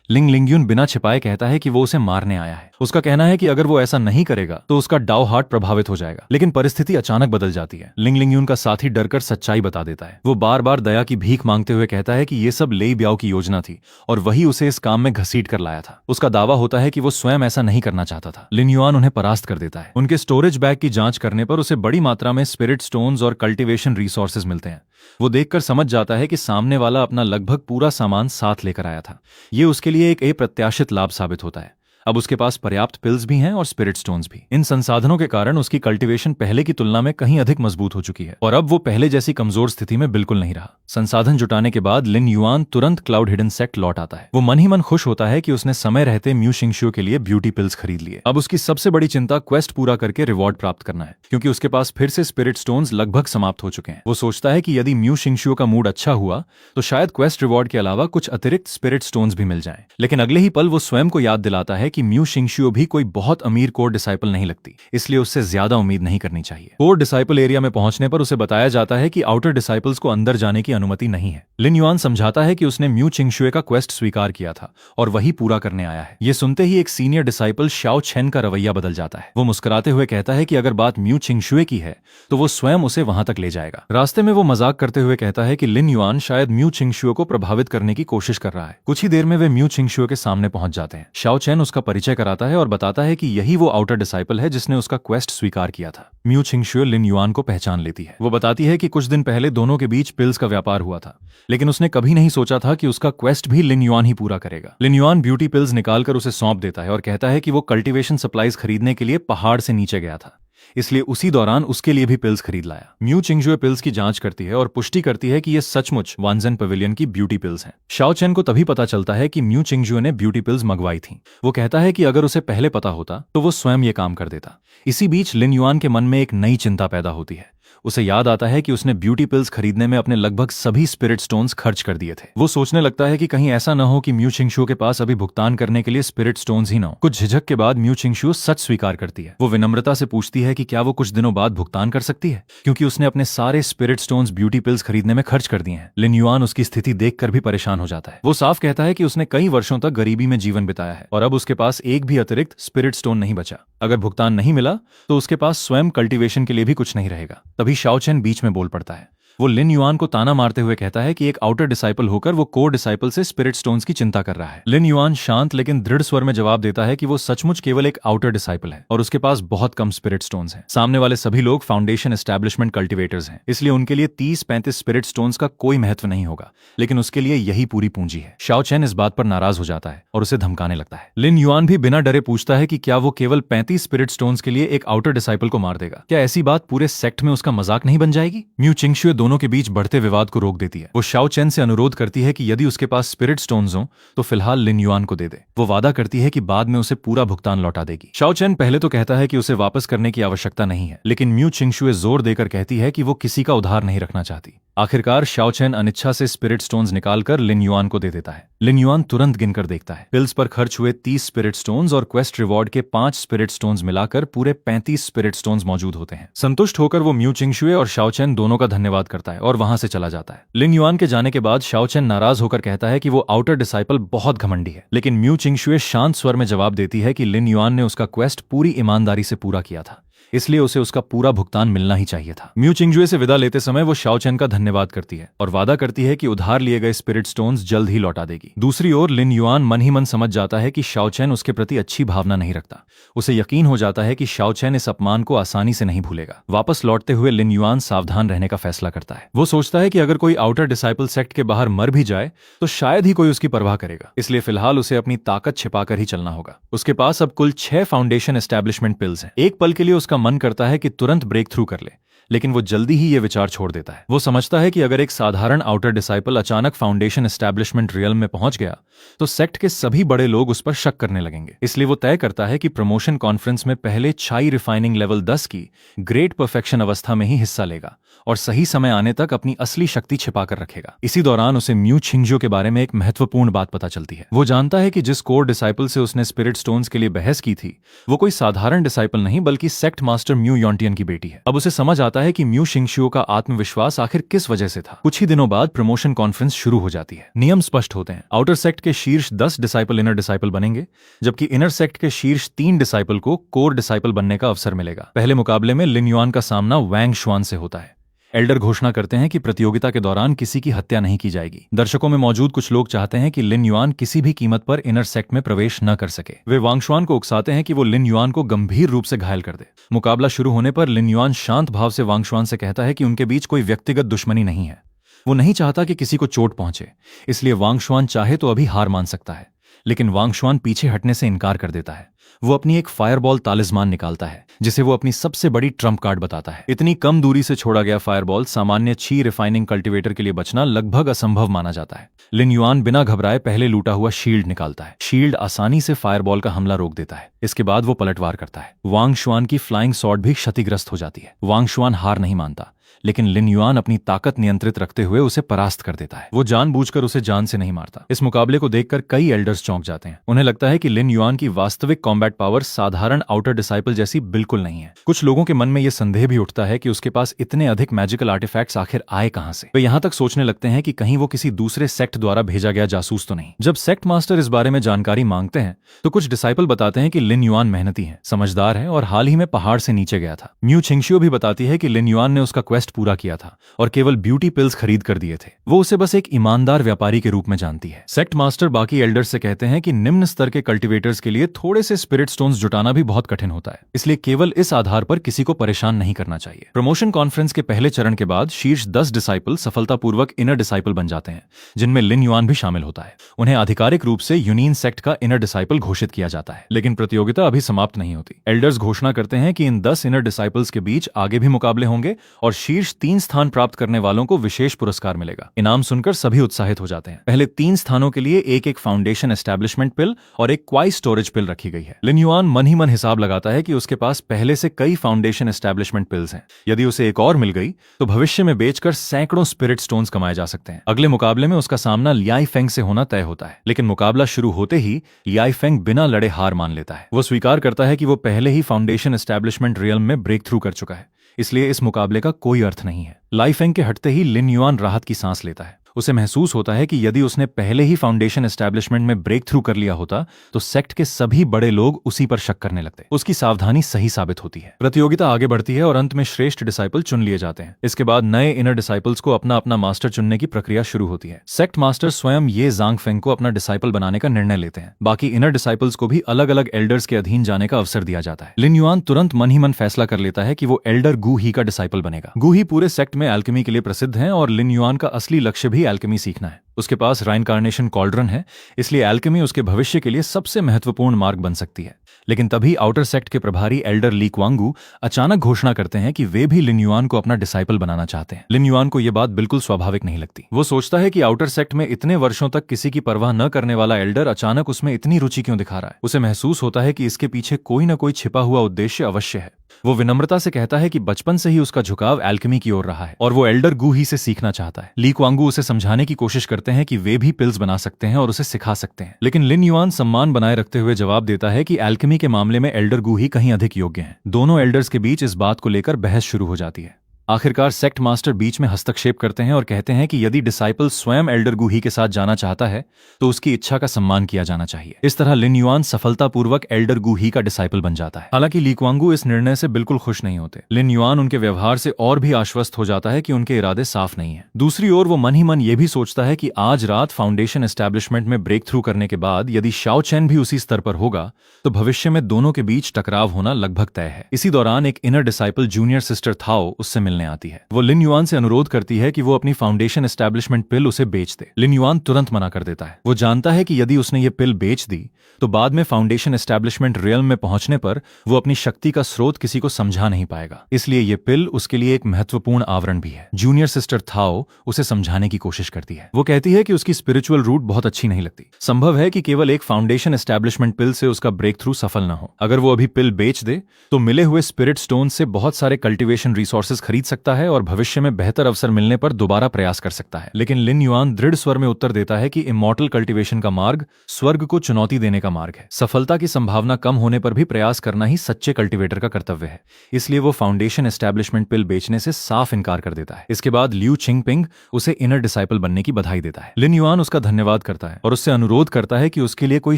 लिंग लिंग्यून बिना छिपाए कहता है कि वो उसे मारने आया है। उसका कहना है कि अगर वो ऐसा नहीं करेगा तो उसका डाउ हार्ट प्रभावित हो जाएगा, लेकिन परिस्थिति अचानक बदल जाती है। लिंग लिंग्यून का साथी डरकर सच्चाई बता देता है। वो बार बार दया की भीख मांगते हुए कहता है कि ये सब लेई ब्याओ की योजना थी और वही उसे इस काम में घसीट कर लाया था। उसका दावा होता है कि वो स्वयं ऐसा नहीं करना चाहता था। लिन युआन उन्हें परास्त कर देता है। उनके स्टोरेज बैग की जांच करने पर उसे बड़ी मात्रा में स्पिरिट स्टोन्स और कल्टीवेशन रिसोर्सेज मिलते हैं। वो देखकर समझ जाता है कि सामने वाला अपना लगभग पूरा सामान साथ लेकर आया था। ये उसके लिए एक अप्रत्याशित लाभ साबित होता है। अब उसके पास पर्याप्त पिल्स भी हैं और स्पिरिट स्टोन्स भी। इन संसाधनों के कारण उसकी कल्टीवेशन पहले की तुलना में कहीं अधिक मजबूत हो चुकी है और अब वो पहले जैसी कमजोर स्थिति में बिल्कुल नहीं रहा। संसाधन जुटाने के बाद लिन युआन तुरंत क्लाउड हिडन सेक्ट लौट आता है। वो मन ही मन खुश होता है कि उसने समय रहते म्यू शिंगशुओ के लिए ब्यूटी पिल्स खरीद लिए। अब उसकी सबसे बड़ी चिंता क्वेस्ट पूरा करके रिवॉर्ड प्राप्त करना है, क्योंकि उसके पास फिर से स्पिरिट स्टोन्स लगभग समाप्त हो चुके हैं। वो सोचता है कि यदि म्यू शिंगशुओ का मूड अच्छा हुआ तो शायद क्वेस्ट रिवॉर्ड के अलावा कुछ अतिरिक्त स्पिरिट स्टोन्स भी मिल जाएं। लेकिन अगले ही पल वो स्वयं को याद दिलाता है कि म्यू शिंगशुओ भी कोई बहुत अमीर कोर डिसाइपल नहीं लगती, इसलिए उससे ज्यादा उम्मीद नहीं करनी चाहिए। कोर डिसाइपल एरिया में पहुंचने पर उसे बताया जाता है कि आउटर डिसाइपल्स को अंदर जाने की अनुमति नहीं है। लिन युआन समझाता है कि उसने म्यू चिंगशुए का क्वेस्ट स्वीकार किया था और वही पूरा करने आया है। ये सुनते ही एक सीनियर डिसाइपल शाओ छेन का रवैया बदल जाता है। वो मुस्कुराते हुए कहता है कि अगर बात म्यू चिंगशुए की है तो वो स्वयं उसे वहां तक ले जाएगा। रास्ते में वो मजाक करते हुए कहता है कि लिन युआन शायद म्यू चिंगशुए को प्रभावित करने की कोशिश कर रहा है। कुछ ही देर में वे म्यू चिंगशुए के सामने पहुंच जाते हैं। शाओ छेन उसका परिचय कराता है और बताता है कि यही वो आउटर डिसाइपल है जिसने उसका क्वेस्ट स्वीकार किया था। म्यू चिंगशुए लिन युआन को पहचान लेती है। वो बताती है कि कुछ दिन पहले दोनों के बीच पिल्स का व्यापार हुआ था, लेकिन उसने कभी नहीं सोचा था कि उसका क्वेस्ट भी लिन युआन ही पूरा करेगा। लिन युआन ब्यूटी पिल्स निकालकर उसे सौंप देता है और कहता है कि वो कल्टीवेशन सप्लाईज खरीदने के लिए पहाड़ से नीचे गया था, इसलिए उसी दौरान उसके लिए भी पिल्स खरीद लाया। म्यू चिंगशुए पिल्स की जांच करती है और पुष्टि करती है कि ये सचमुच वानजेन पवेलियन की ब्यूटी पिल्स हैं। शाओ चेन को तभी पता चलता है कि म्यू चिंगशुए ने ब्यूटी पिल्स मंगवाई थीं। वो कहता है कि अगर उसे पहले पता होता तो वो स्वयं ये काम कर देता। इसी बीच लिन युआन के मन में एक नई चिंता पैदा होती है। उसे याद आता है कि उसने ब्यूटी पिल्स खरीदने में अपने लगभग सभी स्पिरिट स्टोन्स खर्च कर दिए थे। वो सोचने लगता है कि कहीं ऐसा न हो कि म्यू चिंगशुए के पास अभी भुगतान करने के लिए स्पिरिट स्टोन्स ही न हो। कुछ झिझक के बाद म्यू चिंगशुए सच स्वीकार करती है। वो विनम्रता से पूछती है कि क्या वो कुछ दिनों बाद भुगतान कर सकती है, क्योंकि उसने अपने सारे स्पिरिट स्टोन्स ब्यूटी पिल्स खरीदने में खर्च कर दिए हैं। लिन युआन उसकी स्थिति देखकर भी परेशान हो जाता है। वो साफ कहता है कि उसने कई वर्षों तक गरीबी में जीवन बिताया है और अब उसके पास एक भी अतिरिक्त स्पिरिट स्टोन नहीं बचा। अगर भुगतान नहीं मिला तो उसके पास स्वयं कल्टीवेशन के लिए भी कुछ नहीं रहेगा। तभी शाओ चेन बीच में बोल पड़ता है। वो लिन युआन को ताना मारते हुए कहता है कि एक आउटर डिसाइपल होकर वो कोर डिसाइपल से स्पिरिट स्टोन्स की चिंता कर रहा है। लिन युआन शांत लेकिन दृढ़ स्वर में जवाब देता है कि वो सचमुच केवल एक आउटर डिसाइपल है और उसके पास बहुत कम स्पिरिट स्टोन्स हैं। सामने वाले सभी लोग फाउंडेशन एस्टैब्लिशमेंट कल्टीवेटर्स हैं, इसलिए उनके लिए 30-35 स्पिरिट स्टोन्स का कोई महत्व नहीं होगा, लेकिन उसके लिए यही पूरी पूंजी है। शाओ चेन इस बात पर नाराज हो जाता है और उसे धमकाने लगता है। लिन युआन भी बिना डरे पूछता है कि क्या वो केवल 35 स्पिरिट स्टोन्स के लिए एक आउटर डिसाइपल को मार देगा? क्या ऐसी बात पूरे सेक्ट में उसका मजाक नहीं बन जाएगी? म्यू चिंगशुए दोनों दोनों के बीच बढ़ते विवाद को रोक देती है। वो शाओ चेन से अनुरोध करती है कि यदि उसके पास स्पिरिट स्टोन्स हों तो फिलहाल लिन युआन को दे दे। वो वादा करती है कि बाद में उसे पूरा भुगतान लौटा देगी। शाओ चेन पहले तो कहता है कि उसे वापस करने की आवश्यकता नहीं है, लेकिन म्यू चिंगशुए जोर देकर कहती है कि वो किसी का उधार नहीं रखना चाहती। आखिरकार शाओ चेन अनिच्छा से स्पिरिट स्टोन्स निकालकर लिन युआन को दे देता है। लिन युआन तुरंत गिनकर देखता है। पिल्स पर खर्च हुए 30 स्पिरिट स्टोन्स और क्वेस्ट रिवॉर्ड के 5 स्पिरिट स्टोन्स मिलाकर पूरे 35 स्पिरिट स्टोन्स मौजूद होते हैं। संतुष्ट होकर वो म्यू चिंगशुए और शाओ चेन दोनों का धन्यवाद करता है और वहां से चला जाता है। लिन युआन के जाने के बाद शाओ चेन नाराज होकर कहता है कि वो आउटर डिसाइपल बहुत घमंडी है, लेकिन म्यू चिंगशुए शांत स्वर में जवाब देती है कि लिन युआन ने उसका क्वेस्ट पूरी ईमानदारी से पूरा किया था, इसलिए उसे उसका पूरा भुगतान मिलना ही चाहिए था। म्यू चिंगजुए से विदा लेते समय वो शाओ चेन का धन्यवाद करती है और वादा करती है कि उधार लिए गए स्पिरिट स्टोन्स जल्द ही लौटा देगी। दूसरी ओर लिन युआन मन ही मन समझ जाता है कि शाओ चेन उसके प्रति अच्छी भावना नहीं रखता। उसे यकीन हो जाता है कि शाओ चेन इस अपमान को आसानी से नहीं भूलेगा। वापस लौटते हुए लिन युआन सावधान रहने का फैसला करता है। वो सोचता है कि अगर कोई आउटर डिसाइपल सेक्ट के बाहर मर भी जाए तो शायद ही कोई उसकी परवाह करेगा, इसलिए फिलहाल उसे अपनी ताकत छिपाकर ही चलना होगा। उसके पास अब कुल 6 फाउंडेशन एस्टैब्लिशमेंट पिल्स हैं। एक पल के लिए उसका मन करता है कि तुरंत ब्रेक थ्रू कर ले, लेकिन वो जल्दी ही ये विचार छोड़ देता है। वो समझता है कि अगर एक साधारण आउटर डिसाइपल अचानक फाउंडेशन एस्टैब्लिशमेंट रियल्म में पहुंच गया तो सेक्ट के सभी बड़े लोग उस पर शक करने लगेंगे। इसलिए वो तय करता है कि प्रमोशन कॉन्फ्रेंस में पहले चाई रिफाइनिंग लेवल 10 की ग्रेट परफेक्शन अवस्था में ही हिस्सा लेगा और सही समय आने तक अपनी असली शक्ति छिपाकर रखेगा। इसी दौरान उसे म्यू छिंगजो के बारे में एक महत्वपूर्ण बात पता चलती है। वो जानता है कि जिस कोर डिसाइपल से उसने स्पिरिट स्टोन्स के लिए बहस की थी वो कोई साधारण डिसाइपल नहीं बल्कि सेक्ट मास्टर म्यू योंटियन की बेटी है। अब उसे समझ आता है कि म्यू शिंगशुओ का आत्मविश्वास आखिर किस वजह से था। कुछ ही दिनों बाद प्रमोशन कॉन्फ्रेंस शुरू हो जाती है। नियम स्पष्ट होते हैं। आउटर सेक्ट के शीर्ष 10 डिसाइपल इनर डिसाइपल बनेंगे, जबकि इनर सेक्ट के शीर्ष 3 डिसाइपल को कोर डिसाइपल बनने का अवसर मिलेगा। पहले मुकाबले में लिन युआन का सामना वैंग शुआन से होता है। एल्डर घोषणा करते हैं कि प्रतियोगिता के दौरान किसी की हत्या नहीं की जाएगी। दर्शकों में मौजूद कुछ लोग चाहते हैं कि लिन युआन किसी भी कीमत पर इनर सेक्ट में प्रवेश न कर सके। वे वांगशुआन को उकसाते हैं कि वो लिन युआन को गंभीर रूप से घायल कर दे। मुकाबला शुरू होने पर लिन युआन शांत भाव से वांगशुआन से कहता है कि उनके बीच कोई व्यक्तिगत दुश्मनी नहीं है। वो नहीं चाहता कि किसी को चोट पहुंचे, इसलिए वांगशुआन चाहे तो अभी हार मान सकता है, लेकिन वांगशुआन पीछे हटने से इनकार कर देता है। वो अपनी एक फायरबॉल तालिस्मान निकालता है जिसे वो अपनी सबसे बड़ी ट्रम्प कार्ड बताता है। इतनी कम दूरी से छोड़ा गया फायरबॉल सामान्य ची रिफाइनिंग कल्टीवेटर के लिए बचना लगभग असंभव माना जाता है। लिन युआन बिना घबराए पहले लूटा हुआ शील्ड निकालता है। शील्ड आसानी से फायरबॉल का हमला रोक देता है। इसके बाद वो पलटवार करता है। वांगशुआन की फ्लाइंग सॉर्ड भी क्षतिग्रस्त हो जाती है। वांगशुआन हार नहीं मानता, लेकिन लिन युआन अपनी ताकत नियंत्रित रखते हुए उसे परास्त कर देता है। वो जानबूझकर उसे जान से नहीं मारता। इस मुकाबले को देखकर कई एल्डर्स चौंक जाते हैं। उन्हें लगता है कि लिन युआन की वास्तविक कॉम्बैट पावर साधारण आउटर डिसाइपल जैसी बिल्कुल नहीं है। कुछ लोगों के मन में यह संदेह भी उठता है कि उसके पास इतने अधिक मैजिकल आर्टिफैक्ट्स आखिर आए कहां से। वे यहां तक सोचने लगते हैं कि कहीं वो किसी दूसरे सेक्ट द्वारा भेजा गया जासूस तो नहीं। जब सेक्ट मास्टर इस बारे में जानकारी मांगते हैं तो कुछ डिसाइपल बताते हैं कि लिन युआन मेहनती है, समझदार है और हाल ही में पहाड़ से नीचे गया था। म्यू छिंगशियो भी बताती है कि लिन युआन ने उसका क्वेस्ट पूरा किया था और केवल ब्यूटी पिल्स खरीद कर दिए थे। वो उसे बस एक ईमानदार व्यापारी के रूप में जानती है। सेक्ट मास्टर बाकी एल्डर्स से कहते हैं कि निम्न स्तर के कल्टीवेटर्स के लिए थोड़े से स्पिरिट स्टोन्स जुटाना भी बहुत कठिन होता है, इसलिए केवल इस आधार पर किसी को परेशान नहीं करना चाहिए। प्रमोशन कॉन्फ्रेंस के पहले चरण के बाद शीर्ष 10 डिसाइपल सफलतापूर्वक इनर डिसाइपल बन जाते हैं, जिनमें लिन युआन भी शामिल होता है। उन्हें आधिकारिक रूप से यूनियन सेक्ट का इनर डिसाइपल घोषित किया जाता है। लेकिन प्रतियोगिता अभी समाप्त नहीं होती। एल्डर्स घोषणा करते हैं कि इन 10 इनर डिसाइपल्स के बीच आगे भी मुकाबले होंगे और शीर्ष 3 स्थान प्राप्त करने वालों को विशेष पुरस्कार मिलेगा। इनाम सुनकर सभी उत्साहित हो जाते हैं। पहले 3 स्थानों के लिए एक एक फाउंडेशन एस्टैब्लिशमेंट पिल और एक क्वाई स्टोरेज पिल रखी गई है। लिन युआन मन ही मन हिसाब लगाता है कि उसके पास पहले से कई फाउंडेशन एस्टैब्लिशमेंट पिल्स हैं। यदि उसे एक और मिल गई तो भविष्य में बेचकर सैकड़ों स्पिरिट स्टोन्स कमाए जा सकते हैं। अगले मुकाबले में उसका सामना लियाई फेंग से होना तय होता है, लेकिन मुकाबला शुरू होते ही लियाई फेंग बिना लड़े हार मान लेता है। वो स्वीकार करता है कि वो पहले ही फाउंडेशन एस्टैब्लिशमेंट रियल्म में ब्रेक थ्रू कर चुका है, इसलिए इस मुकाबले का कोई अर्थ नहीं है। लाई फेंग के हटते ही लिन युआन राहत की सांस लेता है। उसे महसूस होता है कि यदि उसने पहले ही फाउंडेशन एस्टैब्लिशमेंट में ब्रेक थ्रू कर लिया होता तो सेक्ट के सभी बड़े लोग उसी पर शक करने लगते। उसकी सावधानी सही साबित होती है। प्रतियोगिता आगे बढ़ती है और अंत में श्रेष्ठ डिसाइपल चुन लिए जाते हैं। इसके बाद नए इनर डिसाइपल्स को अपना अपना मास्टर चुनने की प्रक्रिया शुरू होती है। सेक्ट मास्टर स्वयं ये जांग फेंग को अपना डिसाइपल बनाने का निर्णय लेते हैं। बाकी इनर डिसाइपल्स को भी अलग अलग एल्डर्स के अधीन जाने का अवसर दिया जाता है। लिन युआन तुरंत मन ही मन फैसला कर लेता है कि वो एल्डर गू ही का डिसाइपल बनेगा। गू ही पूरे सेक्ट में एल्केमी के लिए प्रसिद्ध हैं और लिन युआन का असली लक्ष्य भी एल्केमी सीखना है। उसके पास राइनकार्नेशन कॉल्ड्रन है, इसलिए एल्केमी उसके भविष्य के लिए सबसे महत्वपूर्ण मार्ग बन सकती है। लेकिन तभी आउटर सेक्ट के प्रभारी एल्डर ली क्वांगू अचानक घोषणा करते हैं कि वे भी लिन युआन को अपना डिसाइपल बनाना चाहते हैं। लिन युआन को यह बात बिल्कुल स्वाभाविक नहीं लगती। वो सोचता है कि आउटर सेक्ट में इतने वर्षों तक किसी की परवाह न करने वाला एल्डर अचानक उसमें इतनी रुचि क्यों दिखा रहा है। उसे महसूस होता है कि इसके पीछे कोई न कोई छिपा हुआ उद्देश्य अवश्य है। वो विनम्रता से कहता है कि बचपन से ही उसका झुकाव एल्केमी की ओर रहा है और वो एल्डर गू ही से सीखना चाहता है। ली क्वांगू उसे समझाने की कोशिश करते हैं कि वे भी पिल्स बना सकते हैं और उसे सिखा सकते हैं, लेकिन लिन युआन सम्मान बनाए रखते हुए जवाब देता है कि एल्केमी के मामले में एल्डर गू ही कहीं अधिक योग्य हैं। दोनों एल्डर्स के बीच इस बात को लेकर बहस शुरू हो जाती है। आखिरकार सेक्ट मास्टर बीच में हस्तक्षेप करते हैं और कहते हैं कि यदि डिसाइपल स्वयं एल्डर गू ही के साथ जाना चाहता है तो उसकी इच्छा का सम्मान किया जाना चाहिए। इस तरह लिन युआन सफलतापूर्वक एल्डर गू ही का डिसाइपल बन जाता है। हालांकि ली क्वांगू इस निर्णय से बिल्कुल खुश नहीं होते। लिन युआन उनके व्यवहार से और भी आश्वस्त हो जाता है कि उनके इरादे साफ नहीं है। दूसरी ओर वो मन ही मन ये भी सोचता है कि आज रात फाउंडेशन एस्टैब्लिशमेंट में ब्रेक थ्रू करने के बाद यदि शाओ चेन भी उसी स्तर पर होगा तो भविष्य में दोनों के बीच टकराव होना लगभग तय है। इसी दौरान एक इनर डिसाइपल जूनियर सिस्टर थाओ उससे मिलने आती है। वो लिन युआन से अनुरोध करती है कि वो अपनी फाउंडेशन एस्टैब्लिशमेंट पिल उसे बेच दे। लिन युआन तुरंत मना कर देता है। वो जानता है कि यदि उसने ये पिल बेच दी तो बाद में फाउंडेशन एस्टैब्लिशमेंट रियल्म में पहुंचने पर वो अपनी शक्ति का स्रोत किसी को समझा नहीं पाएगा, इसलिए ये पिल उसके लिए एक महत्वपूर्ण आवरण भी है। जूनियर सिस्टर थाओ उसे समझाने की कोशिश करती है। वो कहती है कि उसकी स्पिरिचुअल रूट बहुत अच्छी नहीं लगती। संभव है कि केवल एक फाउंडेशन एस्टैब्लिशमेंट पिल से उसका ब्रेक थ्रू सफल न हो। अगर वो अभी पिल बेच दे तो मिले हुए स्पिरिट स्टोन से बहुत सारे कल्टीवेशन रिसोर्सेज खरीद सकता है और भविष्य में बेहतर अवसर मिलने पर दोबारा प्रयास कर सकता है। लेकिन लिन युआन दृढ़ स्वर में उत्तर देता है कि इमॉर्टल कल्टीवेशन का मार्ग स्वर्ग को चुनौती देने का मार्ग है। सफलता की संभावना कम होने पर भी प्रयास करना ही सच्चे कल्टीवेटर का कर्तव्य है। इसलिए वो फाउंडेशन एस्टैब्लिशमेंट पिल बेचने से साफ इनकार कर देता है। इसके बाद लियू चिंगपिंग उसे इनर डिसाइपल बनने की बधाई देता है। लिन युआन उसका धन्यवाद करता है और उससे अनुरोध करता है कि उसके लिए कोई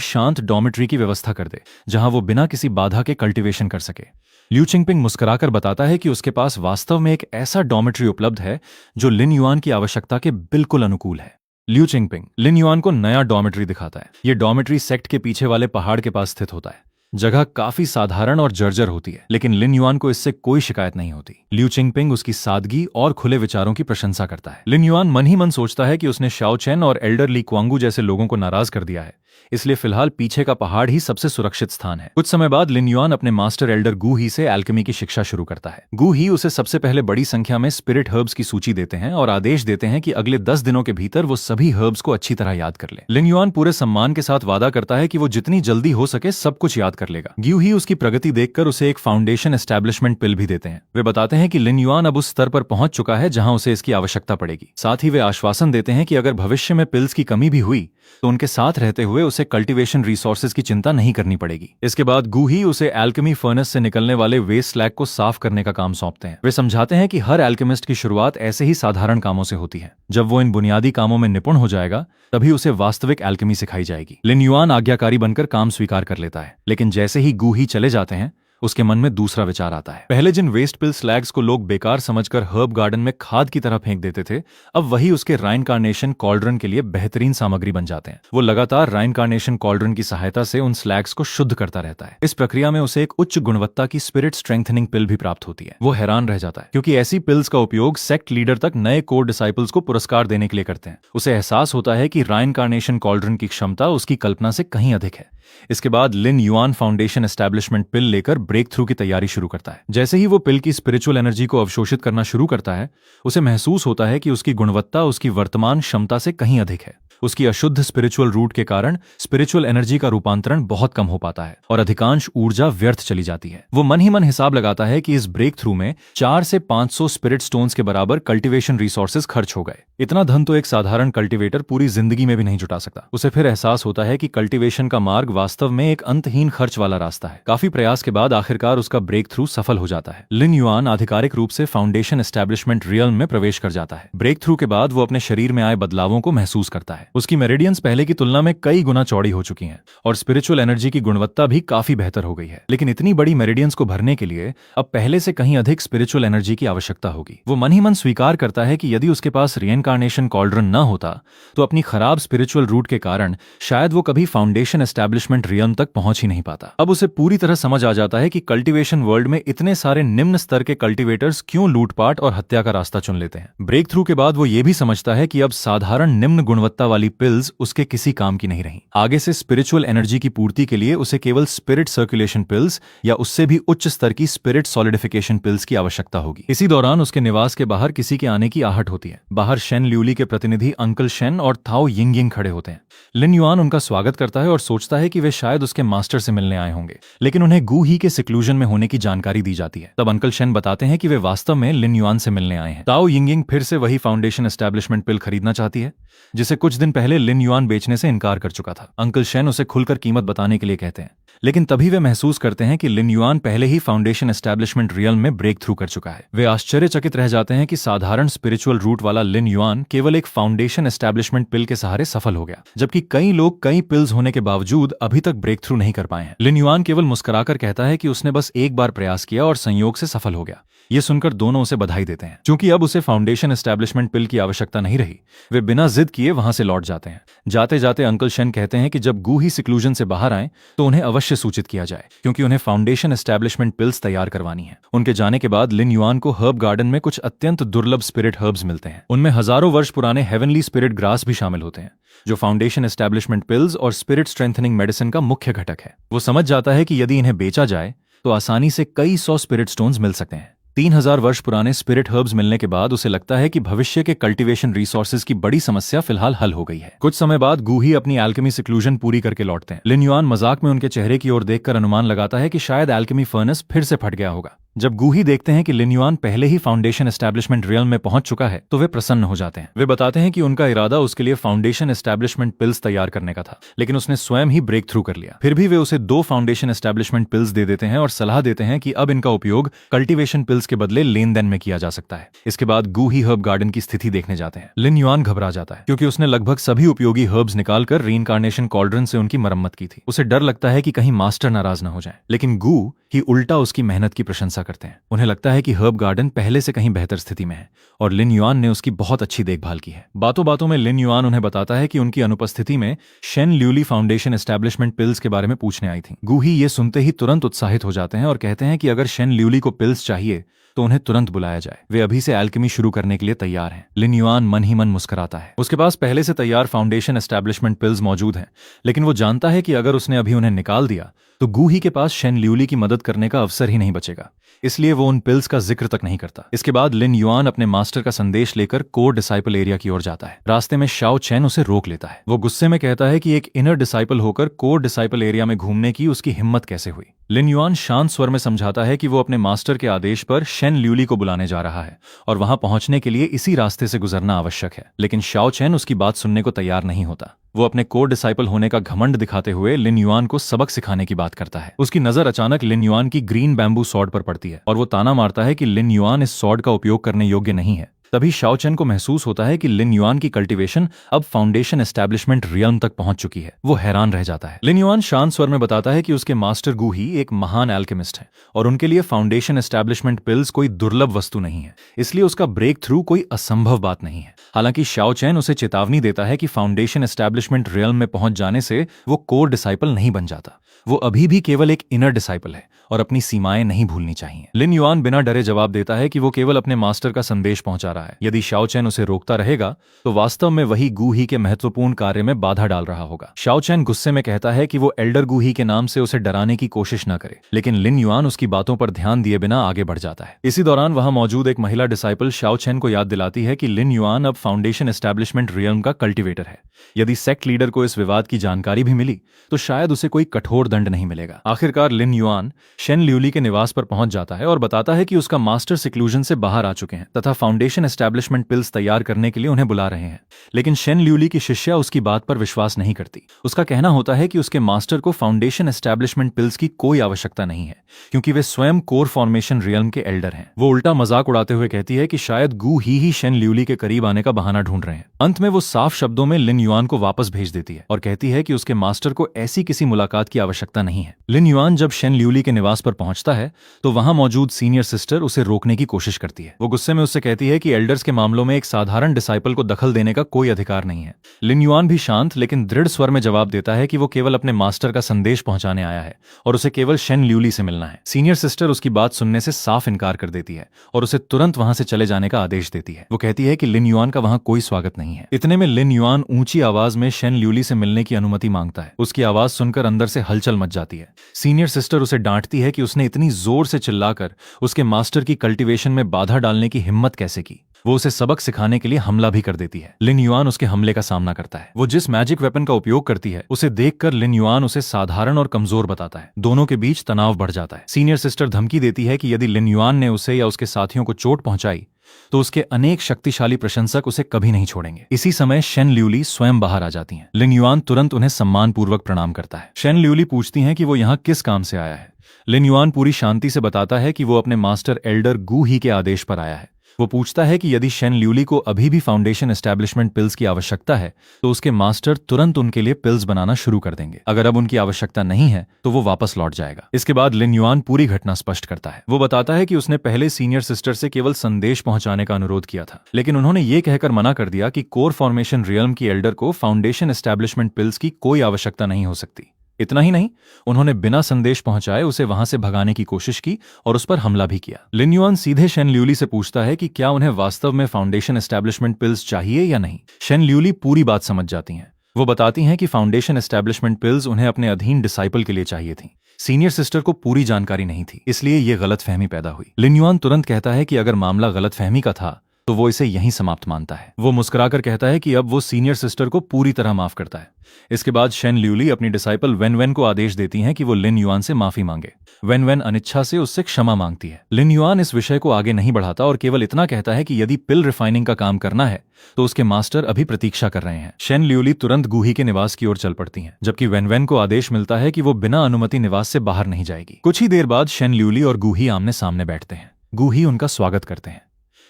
शांत डॉर्मेट्री की व्यवस्था कर दे जहां वो बिना किसी बाधा के कल्टीवेशन कर सके। लियू चिंगपिंग मुस्कुराकर बताता है कि उसके पास वास्तव में एक ऐसा डॉर्मेट्री उपलब्ध है जो लिन युआन की आवश्यकता के बिल्कुल अनुकूल है। लियू चिंगपिंग लिन युआन को नया डॉर्मेट्री दिखाता है। ये डॉर्मेट्री सेक्ट के पीछे वाले पहाड़ के पास स्थित होता है। जगह काफी साधारण और जर्जर होती है, लेकिन लिन युआन को इससे कोई शिकायत नहीं होती। लियू चिंगपिंग उसकी सादगी और खुले विचारों की प्रशंसा करता है। लिन युआन मन ही मन सोचता है कि उसने शाओ चेन और एल्डर ली क्वांगू जैसे लोगों को नाराज कर दिया है, इसलिए फिलहाल पीछे का पहाड़ ही सबसे सुरक्षित स्थान है। कुछ समय बाद लिन युआन अपने मास्टर एल्डर गू ही से एल्केमी की शिक्षा शुरू करता है। गू ही उसे सबसे पहले बड़ी संख्या में स्पिरिट हर्ब्स की सूची देते हैं और आदेश देते हैं कि अगले 10 दिनों के भीतर वो सभी हर्ब्स को अच्छी तरह याद कर ले। लिन युआन पूरे सम्मान के साथ वादा करता है कि वो जितनी जल्दी हो सके सब कुछ याद कर लेगा। गू ही उसकी प्रगति देखकर उसे एक फाउंडेशन एस्टैब्लिशमेंट पिल भी देते हैं। वे बताते हैं कि लिन युआन अब उस स्तर पर पहुंच चुका है जहां उसे इसकी आवश्यकता पड़ेगी। साथ ही वे आश्वासन देते हैं कि अगर भविष्य में पिल्स की कमी भी हुई तो उनके साथ रहते हुए उसे कल्टीवेशन रिसोर्सेज की चिंता नहीं करनी पड़ेगी। इसके बाद गू ही उसे एल्केमी फर्नेस से निकलने वाले वेस्ट स्लैग को साफ करने का काम सौंपते हैं। वे समझाते हैं कि हर एल्केमिस्ट की शुरुआत ऐसे ही साधारण कामों से होती है। जब वो इन बुनियादी कामों में निपुण हो जाएगा तभी उसे वास्तविक एल्केमी सिखाई जाएगी। लिन युआन आज्ञाकारी बनकर काम स्वीकार कर लेता है, लेकिन जैसे ही गू ही चले जाते हैं उसके मन में दूसरा विचार आता है। पहले जिन वेस्ट पिल स्लैग्स को लोग बेकार समझकर हर्ब गार्डन में खाद की तरह फेंक देते थे, अब वही उसके राइनकार्नेशन कॉल्ड्रन के लिए बेहतरीन सामग्री बन जाते हैं। वो लगातार राइनकार्नेशन कॉल्ड्रन की सहायता से उन स्लैग्स को शुद्ध करता रहता है। इस प्रक्रिया में उसे एक उच्च गुणवत्ता की स्पिरिट स्ट्रेंथनिंग पिल भी प्राप्त होती है। वो हैरान रह जाता है क्योंकि ऐसी पिल्स का उपयोग सेक्ट लीडर तक नए कोर डिसाइपल्स को पुरस्कार देने के लिए करते हैं। उसे एहसास होता है कि राइनकार्नेशन कॉल्ड्रन की क्षमता उसकी कल्पना से कहीं अधिक है। इसके बाद लिन युआन फाउंडेशन एस्टैब्लिशमेंट पिल लेकर ब्रेक थ्रू की तैयारी शुरू करता है। जैसे ही वो पिल की स्पिरिचुअल एनर्जी को अवशोषित करना शुरू करता है, उसे महसूस होता है कि उसकी गुणवत्ता उसकी वर्तमान क्षमता से कहीं अधिक है। उसकी अशुद्ध स्पिरिचुअल रूट के कारण स्पिरिचुअल एनर्जी का रूपांतरण बहुत कम हो पाता है और अधिकांश ऊर्जा व्यर्थ चली जाती है। वो मन ही मन हिसाब लगाता है कि इस ब्रेक थ्रू में 4 से 500 स्पिरिट स्टोन्स के बराबर कल्टीवेशन रिसोर्सेज खर्च हो गए। इतना धन तो एक साधारण कल्टीवेटर पूरी जिंदगी में भी नहीं जुटा सकता। उसे फिर एहसास होता है कि कल्टीवेशन का मार्ग वास्तव में एक अंतहीन खर्च वाला रास्ता है। काफी प्रयास के बाद आखिरकार उसका ब्रेक थ्रू सफल हो जाता है। लिन युआन आधिकारिक रूप से फाउंडेशन एस्टैब्लिशमेंट रियल्म में प्रवेश कर जाता है। ब्रेक थ्रू के बाद वो अपने शरीर में आए बदलावों को महसूस करता है। उसकी मेरिडियंस पहले की तुलना में कई गुना चौड़ी हो चुकी हैं और स्पिरिचुअल एनर्जी की गुणवत्ता भी काफी बेहतर हो गई है। लेकिन इतनी बड़ी मेरिडियंस को भरने के लिए अब पहले से कहीं अधिक स्पिरिचुअल एनर्जी की आवश्यकता होगी। वो मन ही मन स्वीकार करता है कि यदि उसके पास रिइनकार्नेशन कॉल्ड्रन न होता तो अपनी खराब स्पिरिचुअल रूट के कारण शायद वो कभी फाउंडेशन एस्टैब्लिशमेंट एस्टैब्लिशमेंट रियल्म तक पहुंच ही नहीं पाता। अब उसे पूरी तरह समझ आ जाता है कि कल्टीवेशन वर्ल्ड में इतने सारे निम्न स्तर के कल्टीवेटर्स क्यों लूटपाट और हत्या का रास्ता चुन लेते हैं। ब्रेक थ्रू के बाद वो ये भी समझता है कि अब साधारण निम्न गुणवत्ता वाली पिल्स उसके किसी काम की नहीं रही। आगे से स्पिरिचुअल एनर्जी की पूर्ति के लिए उसे केवल स्पिरिट सर्कुलेशन पिल्स या उससे भी उच्च स्तर की स्पिरिट सॉलिडिफिकेशन पिल्स की आवश्यकता होगी। इसी दौरान उसके निवास के बाहर किसी के आने की आहट होती है। बाहर शेन ल्यूली के प्रतिनिधि अंकल शेन और थाओ यिंग खड़े होते हैं। लिन युआन उनका स्वागत करता है और सोचता है कि वे शायद उसके मास्टर से मिलने आए होंगे, लेकिन उन्हें गू ही के सिक्लूजन में होने की जानकारी दी जाती है। तब अंकल शेन बताते हैं कि वे वास्तव में लिन युआन से मिलने आए हैं। ताओ यिंग फिर से वही फाउंडेशन एस्टैब्लिशमेंट पिल खरीदना चाहती है जिसे कुछ दिन पहले लिन युआन बेचने से इनकार कर चुका था। अंकल शेन उसे खुलकर कीमत बताने के लिए कहते हैं, लेकिन तभी वे महसूस करते हैं कि लिन युआन पहले ही फाउंडेशन एस्टैब्लिशमेंट रियल्म में ब्रेक थ्रू कर चुका है। वे आश्चर्यचकित रह जाते हैं कि साधारण स्पिरिचुअल रूट वाला लिन युआन केवल एक फाउंडेशन एस्टैब्लिशमेंट पिल के सहारे सफल हो गया, जबकि कई लोग कई पिल्स होने के बावजूद अभी तक ब्रेक थ्रू नहीं कर पाए हैं। लिन युआन केवल मुस्कुराकर कहता है कि उसने बस एक बार प्रयास किया और संयोग से सफल हो गया। ये सुनकर दोनों उसे बधाई देते हैं। क्योंकि अब उसे फाउंडेशन एस्टैब्लिशमेंट पिल की आवश्यकता नहीं रही, वे बिना जिद किए वहां से लौट जाते हैं। जाते जाते अंकल शेन कहते हैं कि जब गू ही सिक्लूजन से बाहर आए तो उन्हें अवश्य सूचित किया जाए, क्योंकि उन्हें फाउंडेशन एस्टैब्लिशमेंट पिल्स तैयार करवानी है। उनके जाने के बाद लिन युआन को हर्ब गार्डन में कुछ अत्यंत दुर्लभ स्पिरिट हर्ब्स मिलते हैं। उनमें हजारों वर्ष पुराने हेवनली स्पिरिट ग्रास भी शामिल होते हैं, जो फाउंडेशन एस्टैब्लिशमेंट पिल्स और स्पिरिट स्ट्रेंथनिंग मेडिसिन का मुख्य घटक है। वो समझ जाता है कि यदि इन्हें बेचा जाए तो आसानी से कई 100 स्पिरिट स्टोन्स मिल सकते हैं। 3000 वर्ष पुराने स्पिरिट हर्ब्स मिलने के बाद उसे लगता है कि भविष्य के कल्टीवेशन रिसोर्सेज की बड़ी समस्या फिलहाल हल हो गई है। कुछ समय बाद गू ही अपनी एल्केमी सिक्लूजन पूरी करके लौटते हैं। लिन युआन मजाक में उनके चेहरे की ओर देखकर अनुमान लगाता है कि शायद एल्केमी फर्नेस फिर से फट गया होगा। जब गू ही देखते हैं कि लिन युआन पहले ही फाउंडेशन एस्टैब्लिशमेंट रियल्म में पहुंच चुका है तो वे प्रसन्न हो जाते हैं। वे बताते हैं कि उनका इरादा उसके लिए फाउंडेशन एस्टैब्लिशमेंट पिल्स तैयार करने का था, लेकिन उसने स्वयं ही ब्रेक थ्रू कर लिया। फिर भी वे उसे 2 फाउंडेशन एस्टैब्लिशमेंट पिल्स दे देते हैं और सलाह देते हैं कि अब इनका उपयोग कल्टीवेशन पिल्स के बदले लेन देन में किया जा सकता है। इसके बाद गू ही हर्ब गार्डन की स्थिति देखने जाते हैं। लिन युआन घबरा जाता है क्योंकि उसने लगभग सभी उपयोगी हर्ब्स निकालकर रीइंकार्नेशन कॉल्ड्रन से उनकी मरम्मत की थी। उसे डर लगता है कि कहीं मास्टर नाराज न हो जाए, लेकिन गू ही उल्टा उसकी मेहनत की प्रशंसा करते हैं। उन्हें लगता है कि हर्ब गार्डन पहले से कहीं बेहतर स्थिति में है और लिन युआन ने उसकी बहुत अच्छी देखभाल की है। बातों बातों में लिन युआन उन्हें बताता है कि उनकी अनुपस्थिति में शेन ल्यूली फाउंडेशन एस्टैब्लिशमेंट पिल्स के बारे में पूछने आई थी। गू ही ये सुनते ही तुरंत उत्साहित हो जाते हैं और कहते हैं कि अगर शेन ल्यूली को पिल्स चाहिए तो उन्हें तुरंत बुलाया जाए। वे अभी से एल्केमी शुरू करने के लिए तैयार हैं। लिन युआन मन ही मन मुस्कुराता है। उसके पास पहले से तैयार फाउंडेशन एस्टैब्लिशमेंट पिल्स मौजूद हैं, लेकिन वो जानता है कि अगर उसने अभी उन्हें निकाल दिया तो गू ही के पास शेन ल्यूली की मदद करने का अवसर ही नहीं बचेगा, इसलिए वो उन पिल्स का जिक्र तक नहीं करता। इसके बाद लिन युआन अपने मास्टर का संदेश लेकर कोर डिसाइपल एरिया की ओर जाता है। रास्ते में शाओ चैन उसे रोक लेता है। वो गुस्से में कहता है कि एक इनर डिसाइपल होकर कोर डिसाइपल एरिया में घूमने की उसकी हिम्मत कैसे हुई। लिन युआन शांत स्वर में समझाता है कि वो अपने मास्टर के आदेश पर शेन ल्यूली को बुलाने जा रहा है और वहां पहुंचने के लिए इसी रास्ते से गुजरना आवश्यक है। लेकिन शाओ चैन उसकी बात सुनने को तैयार नहीं होता। वो अपने कोर डिसाइपल होने का घमंड दिखाते हुए लिन युआन को सबक सिखाने की बात करता है। उसकी नजर अचानक लिन युआन की ग्रीन बैम्बू सॉर्ड पर पड़ती है और वो ताना मारता है कि लिन युआन इस सॉर्ड का उपयोग करने योग्य नहीं है। तभी शाओ चैन को महसूस होता है कि लिन युआन की कल्टीवेशन अब फाउंडेशन एस्टैब्लिशमेंट रियल्म तक पहुंच चुकी है। वो हैरान रह जाता है। लिन युआन शांत स्वर में बताता है कि उसके मास्टर गू ही एक महान एल्केमिस्ट है और उनके लिए फाउंडेशन एस्टैब्लिशमेंट पिल्स कोई दुर्लभ वस्तु नहीं है, इसलिए उसका ब्रेक थ्रू कोई असंभव बात नहीं है। हालांकि शाओ चैन उसे चेतावनी देता है कि फाउंडेशन एस्टैब्लिशमेंट रियल्म में पहुंच जाने से वो कोर डिसाइपल नहीं बन जाता। वो अभी भी केवल एक इनर डिसाइपल है और अपनी सीमाएं नहीं भूलनी चाहिए। लिन युआन बिना डरे जवाब देता है कि वो केवल अपने मास्टर का संदेश पहुंचा रहा है। यदि शाओ चैन उसे रोकता रहेगा तो वास्तव में वही गू ही के महत्वपूर्ण कार्य में बाधा डाल रहा होगा। शाओ चैन गुस्से में कहता है कि वो एल्डर गू ही के नाम से उसे डराने की कोशिश न करे, लेकिन लिन युआन उसकी बातों पर ध्यान दिए बिना आगे बढ़ जाता है। इसी दौरान वहां मौजूद एक महिला डिसाइपल शाओ चैन को याद दिलाती है कि लिन युआन अब फाउंडेशन एस्टैब्लिशमेंट रियल्म का कल्टीवेटर है। यदि सेक्ट लीडर को इस विवाद की जानकारी भी मिली तो शायद उसे कोई कठोर दंड नहीं मिलेगा। आखिरकार लिन युआन शेन ल्यूली के निवास पर पहुंच जाता है और बताता है कि उसका मास्टर सिक्लूजन से बाहर आ चुके हैं तथा फाउंडेशन एस्टैब्लिशमेंट पिल्स तैयार करने के लिए उन्हें बुला रहे हैं। लेकिन शेन ल्यूली की शिष्या उसकी बात पर विश्वास नहीं करती। उसका कहना होता है कि उसके मास्टर को फाउंडेशन एस्टैब्लिशमेंट पिल्स की कोई आवश्यकता नहीं है, क्योंकि वे स्वयं कोर फॉर्मेशन रियल्म के एल्डर हैं। वो उल्टा मजाक उड़ाते हुए कहती है कि शायद गू ही शेन ल्यूली के करीब आने का बहाना ढूंढ रहे हैं। अंत में वो साफ शब्दों में लिन युआन को वापस भेज देती है और कहती है कि उसके मास्टर को ऐसी किसी मुलाकात की आवश्यकता नहीं है। लिन युआन जब शेन ल्यूली के निवास पर पहुंचता है तो वहां मौजूद सीनियर सिस्टर उसे रोकने की कोशिश करती है। वो गुस्से में उससे कहती है कि कि एल्डर्स के मामलों में एक साधारण डिसाइपल को दखल देने का कोई अधिकार नहीं है। लिन युआन भी शांत लेकिन दृढ़ स्वर में जवाब देता है कि वो केवल अपने मास्टर का संदेश पहुंचाने आया है और उसे केवल शेन ल्यूली से मिलना है। सीनियर सिस्टर उसकी बात सुनने से साफ इनकार कर देती है और उसे तुरंत वहां से चले जाने का आदेश देती है। वो कहती है कि लिन युआन का वहां कोई स्वागत नहीं है। इतने में लिन युआन ऊंची आवाज में शेन ल्यूली से मिलने की अनुमति मांगता है। उसकी आवाज सुनकर अंदर से हलचल मच जाती है। सीनियर सिस्टर उसे डांटती है कि उसने इतनी जोर से चिल्लाकर उसके मास्टर की कल्टीवेशन में बाधा डालने की हिम्मत कैसे की। वो उसे सबक सिखाने के लिए हमला भी कर देती है। लिन युआन उसके हमले का सामना करता है। वो जिस मैजिक वेपन का उपयोग करती है उसे देखकर लिन युआन उसे साधारण और कमजोर बताता है। दोनों के बीच तनाव बढ़ जाता है। सीनियर सिस्टर धमकी देती है कि यदि लिन युआन ने उसे या उसके साथियों को चोट पहुंचाई तो उसके अनेक शक्तिशाली प्रशंसक उसे कभी नहीं छोड़ेंगे। इसी समय शेन ल्यूली स्वयं बाहर आ जाती हैं। लिन युआन तुरंत उन्हें सम्मानपूर्वक प्रणाम करता है। शेन ल्यूली पूछती हैं कि वो यहाँ किस काम से आया है। लिन युआन पूरी शांति से बताता है कि वो अपने मास्टर एल्डर गू ही के आदेश पर आया है। वो पूछता है कि यदि शेन ल्यूली को अभी भी फाउंडेशन एस्टैब्लिशमेंट पिल्स की आवश्यकता है तो उसके मास्टर तुरंत उनके लिए पिल्स बनाना शुरू कर देंगे। अगर अब उनकी आवश्यकता नहीं है तो वो वापस लौट जाएगा। इसके बाद लिन युआन पूरी घटना स्पष्ट करता है। वो बताता है कि उसने पहले सीनियर सिस्टर से केवल संदेश पहुंचाने का अनुरोध किया था, लेकिन उन्होंने ये कहकर मना कर दिया कि कोर फॉर्मेशन रियल्म की एल्डर को फाउंडेशन एस्टैब्लिशमेंट पिल्स की कोई आवश्यकता नहीं हो सकती। इतना ही नहीं, उन्होंने बिना संदेश पहुंचाए उसे वहां से भगाने की कोशिश की और उस पर हमला भी किया। लिन युआन सीधे शेन ल्यूली से पूछता है कि क्या उन्हें वास्तव में फाउंडेशन एस्टैब्लिशमेंट पिल्स चाहिए या नहीं। शेन ल्यूली पूरी बात समझ जाती हैं। वो बताती हैं कि फाउंडेशन एस्टैब्लिशमेंट पिल्स उन्हें अपने अधीन डिसाइपल के लिए चाहिए थी। सीनियर सिस्टर को पूरी जानकारी नहीं थी, इसलिए ये गलतफहमी पैदा हुई। लिन युआन तुरंत कहता है कि अगर मामला गलतफहमी का था तो वो इसे यहीं समाप्त मानता है। वो मुस्कुराकर कहता है कि अब वो सीनियर सिस्टर को पूरी तरह माफ करता है। इसके बाद शेन ल्यूली अपनी डिसाइपल वेन वेन को आदेश देती हैं कि वो लिन युआन से माफी मांगे। वेन वेन अनिच्छा से उससे क्षमा मांगती है। लिन युआन इस विषय को आगे नहीं बढ़ाता और केवल इतना कहता है कि यदि पिल रिफाइनिंग का काम करना है तो उसके मास्टर अभी प्रतीक्षा कर रहे हैं। शेन ल्यूली तुरंत गूही के निवास की ओर चल पड़ती हैं, जबकि वेन वेन को आदेश मिलता है कि वो बिना अनुमति निवास से बाहर नहीं जाएगी। कुछ ही देर बाद शेन ल्यूली और गूही आमने सामने बैठते हैं। गूही उनका स्वागत करते हैं।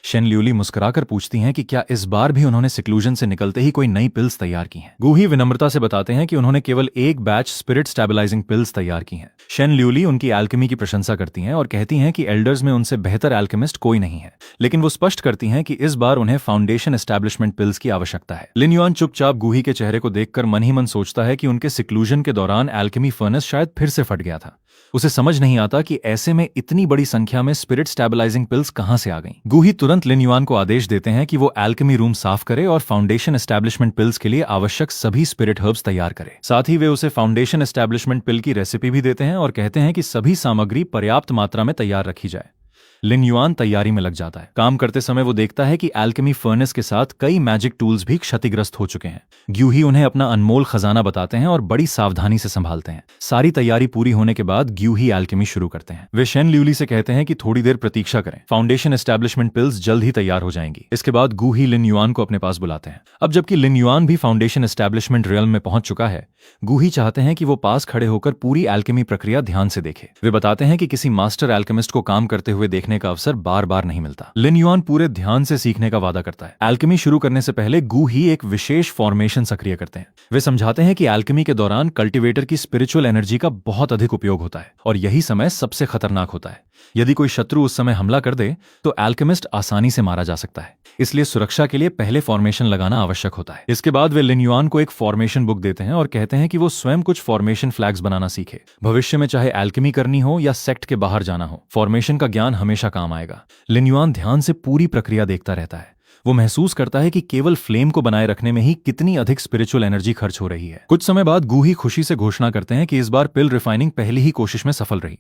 शेन ल्यूली मुस्कुराकर पूछती हैं कि क्या इस बार भी उन्होंने सिक्लूजन से निकलते ही कोई नई पिल्स तैयार की हैं। गूही विनम्रता से बताते हैं कि उन्होंने केवल एक बैच स्पिरिट स्टेबलाइजिंग पिल्स तैयार की हैं। शेन ल्यूली उनकी एल्केमी की प्रशंसा करती हैं और कहती हैं कि एल्डर्स में उनसे बेहतर एल्केमिस्ट कोई नहीं है, लेकिन वो स्पष्ट करती हैं कि इस बार उन्हें फाउंडेशन एस्टैब्लिशमेंट पिल्स की आवश्यकता है। लिन युआन चुपचाप गूही के चेहरे को देखकर मन ही मन सोचता है कि उनके सिक्लूजन के दौरान एल्केमी फर्नेस शायद फिर से फट गया था। उसे समझ नहीं आता कि ऐसे में इतनी बड़ी संख्या में स्पिरिट स्टेबलाइजिंग पिल्स कहां से आ गईं। गूही तुरंत लिन युआन को आदेश देते हैं कि वो एल्केमी रूम साफ करे और फाउंडेशन एस्टैब्लिशमेंट पिल्स के लिए आवश्यक सभी स्पिरिट हर्ब्स तैयार करे। साथ ही वे उसे फाउंडेशन एस्टैब्लिशमेंट पिल की रेसिपी भी देते हैं और कहते हैं कि सभी सामग्री पर्याप्त मात्रा में तैयार रखी जाए। लिन युआन तैयारी में लग जाता है। काम करते समय वो देखता है कि एल्केमी फर्नेस के साथ कई मैजिक टूल्स भी क्षतिग्रस्त हो चुके हैं। ग्यूही उन्हें अपना अनमोल खजाना बताते हैं और बड़ी सावधानी से संभालते हैं। सारी तैयारी पूरी होने के बाद ग्यूही एल्केमी शुरू करते हैं। वे शेन ल्यूली से कहते हैं कि थोड़ी देर प्रतीक्षा करें, फाउंडेशन एस्टैब्लिशमेंट पिल्स जल्द ही तैयार हो जाएंगी। इसके बाद गूही लिन युआन को अपने पास बुलाते हैं। अब जबकि लिन युआन भी फाउंडेशन एस्टैब्लिशमेंट रियल्म में पहुंच चुका है, गूही चाहते हैं कि वो पास खड़े होकर पूरी एल्केमी प्रक्रिया ध्यान से देखे। वे बताते हैं कि किसी मास्टर एल्केमिस्ट को काम करते हुए देखने का अवसर बार बार नहीं मिलता। लिन युआन पूरे ध्यान से सीखने का वादा करता है। एल्केमी शुरू करने से पहले गूही एक विशेष फॉर्मेशन सक्रिय करते हैं। वे समझाते हैं कि एल्केमी के दौरान कल्टीवेटर की स्पिरिचुअल एनर्जी का बहुत अधिक उपयोग होता है और यही समय सबसे खतरनाक होता है। यदि कोई शत्रु उस समय हमला कर दे तो एल्केमिस्ट आसानी से मारा जा सकता है, इसलिए सुरक्षा के लिए पहले फॉर्मेशन लगाना आवश्यक होता है। इसके बाद वे लिन युआन को एक फॉर्मेशन बुक देते हैं और कहते हैं कि वो स्वयं कुछ फॉर्मेशन फ्लैग्स बनाना सीखे। भविष्य में चाहे एल्केमी करनी हो या सेक्ट के बाहर जाना हो, फॉर्मेशन का ज्ञान हमेशा काम आएगा। लिन युआन ध्यान से पूरी प्रक्रिया देखता रहता है। वो महसूस करता है कि केवल फ्लेम को बनाए रखने में ही कितनी अधिक स्पिरिचुअल एनर्जी खर्च हो रही है। कुछ समय बाद गूही खुशी से घोषणा करते हैं कि इस बार पिल रिफाइनिंग पहली ही कोशिश में सफल रही।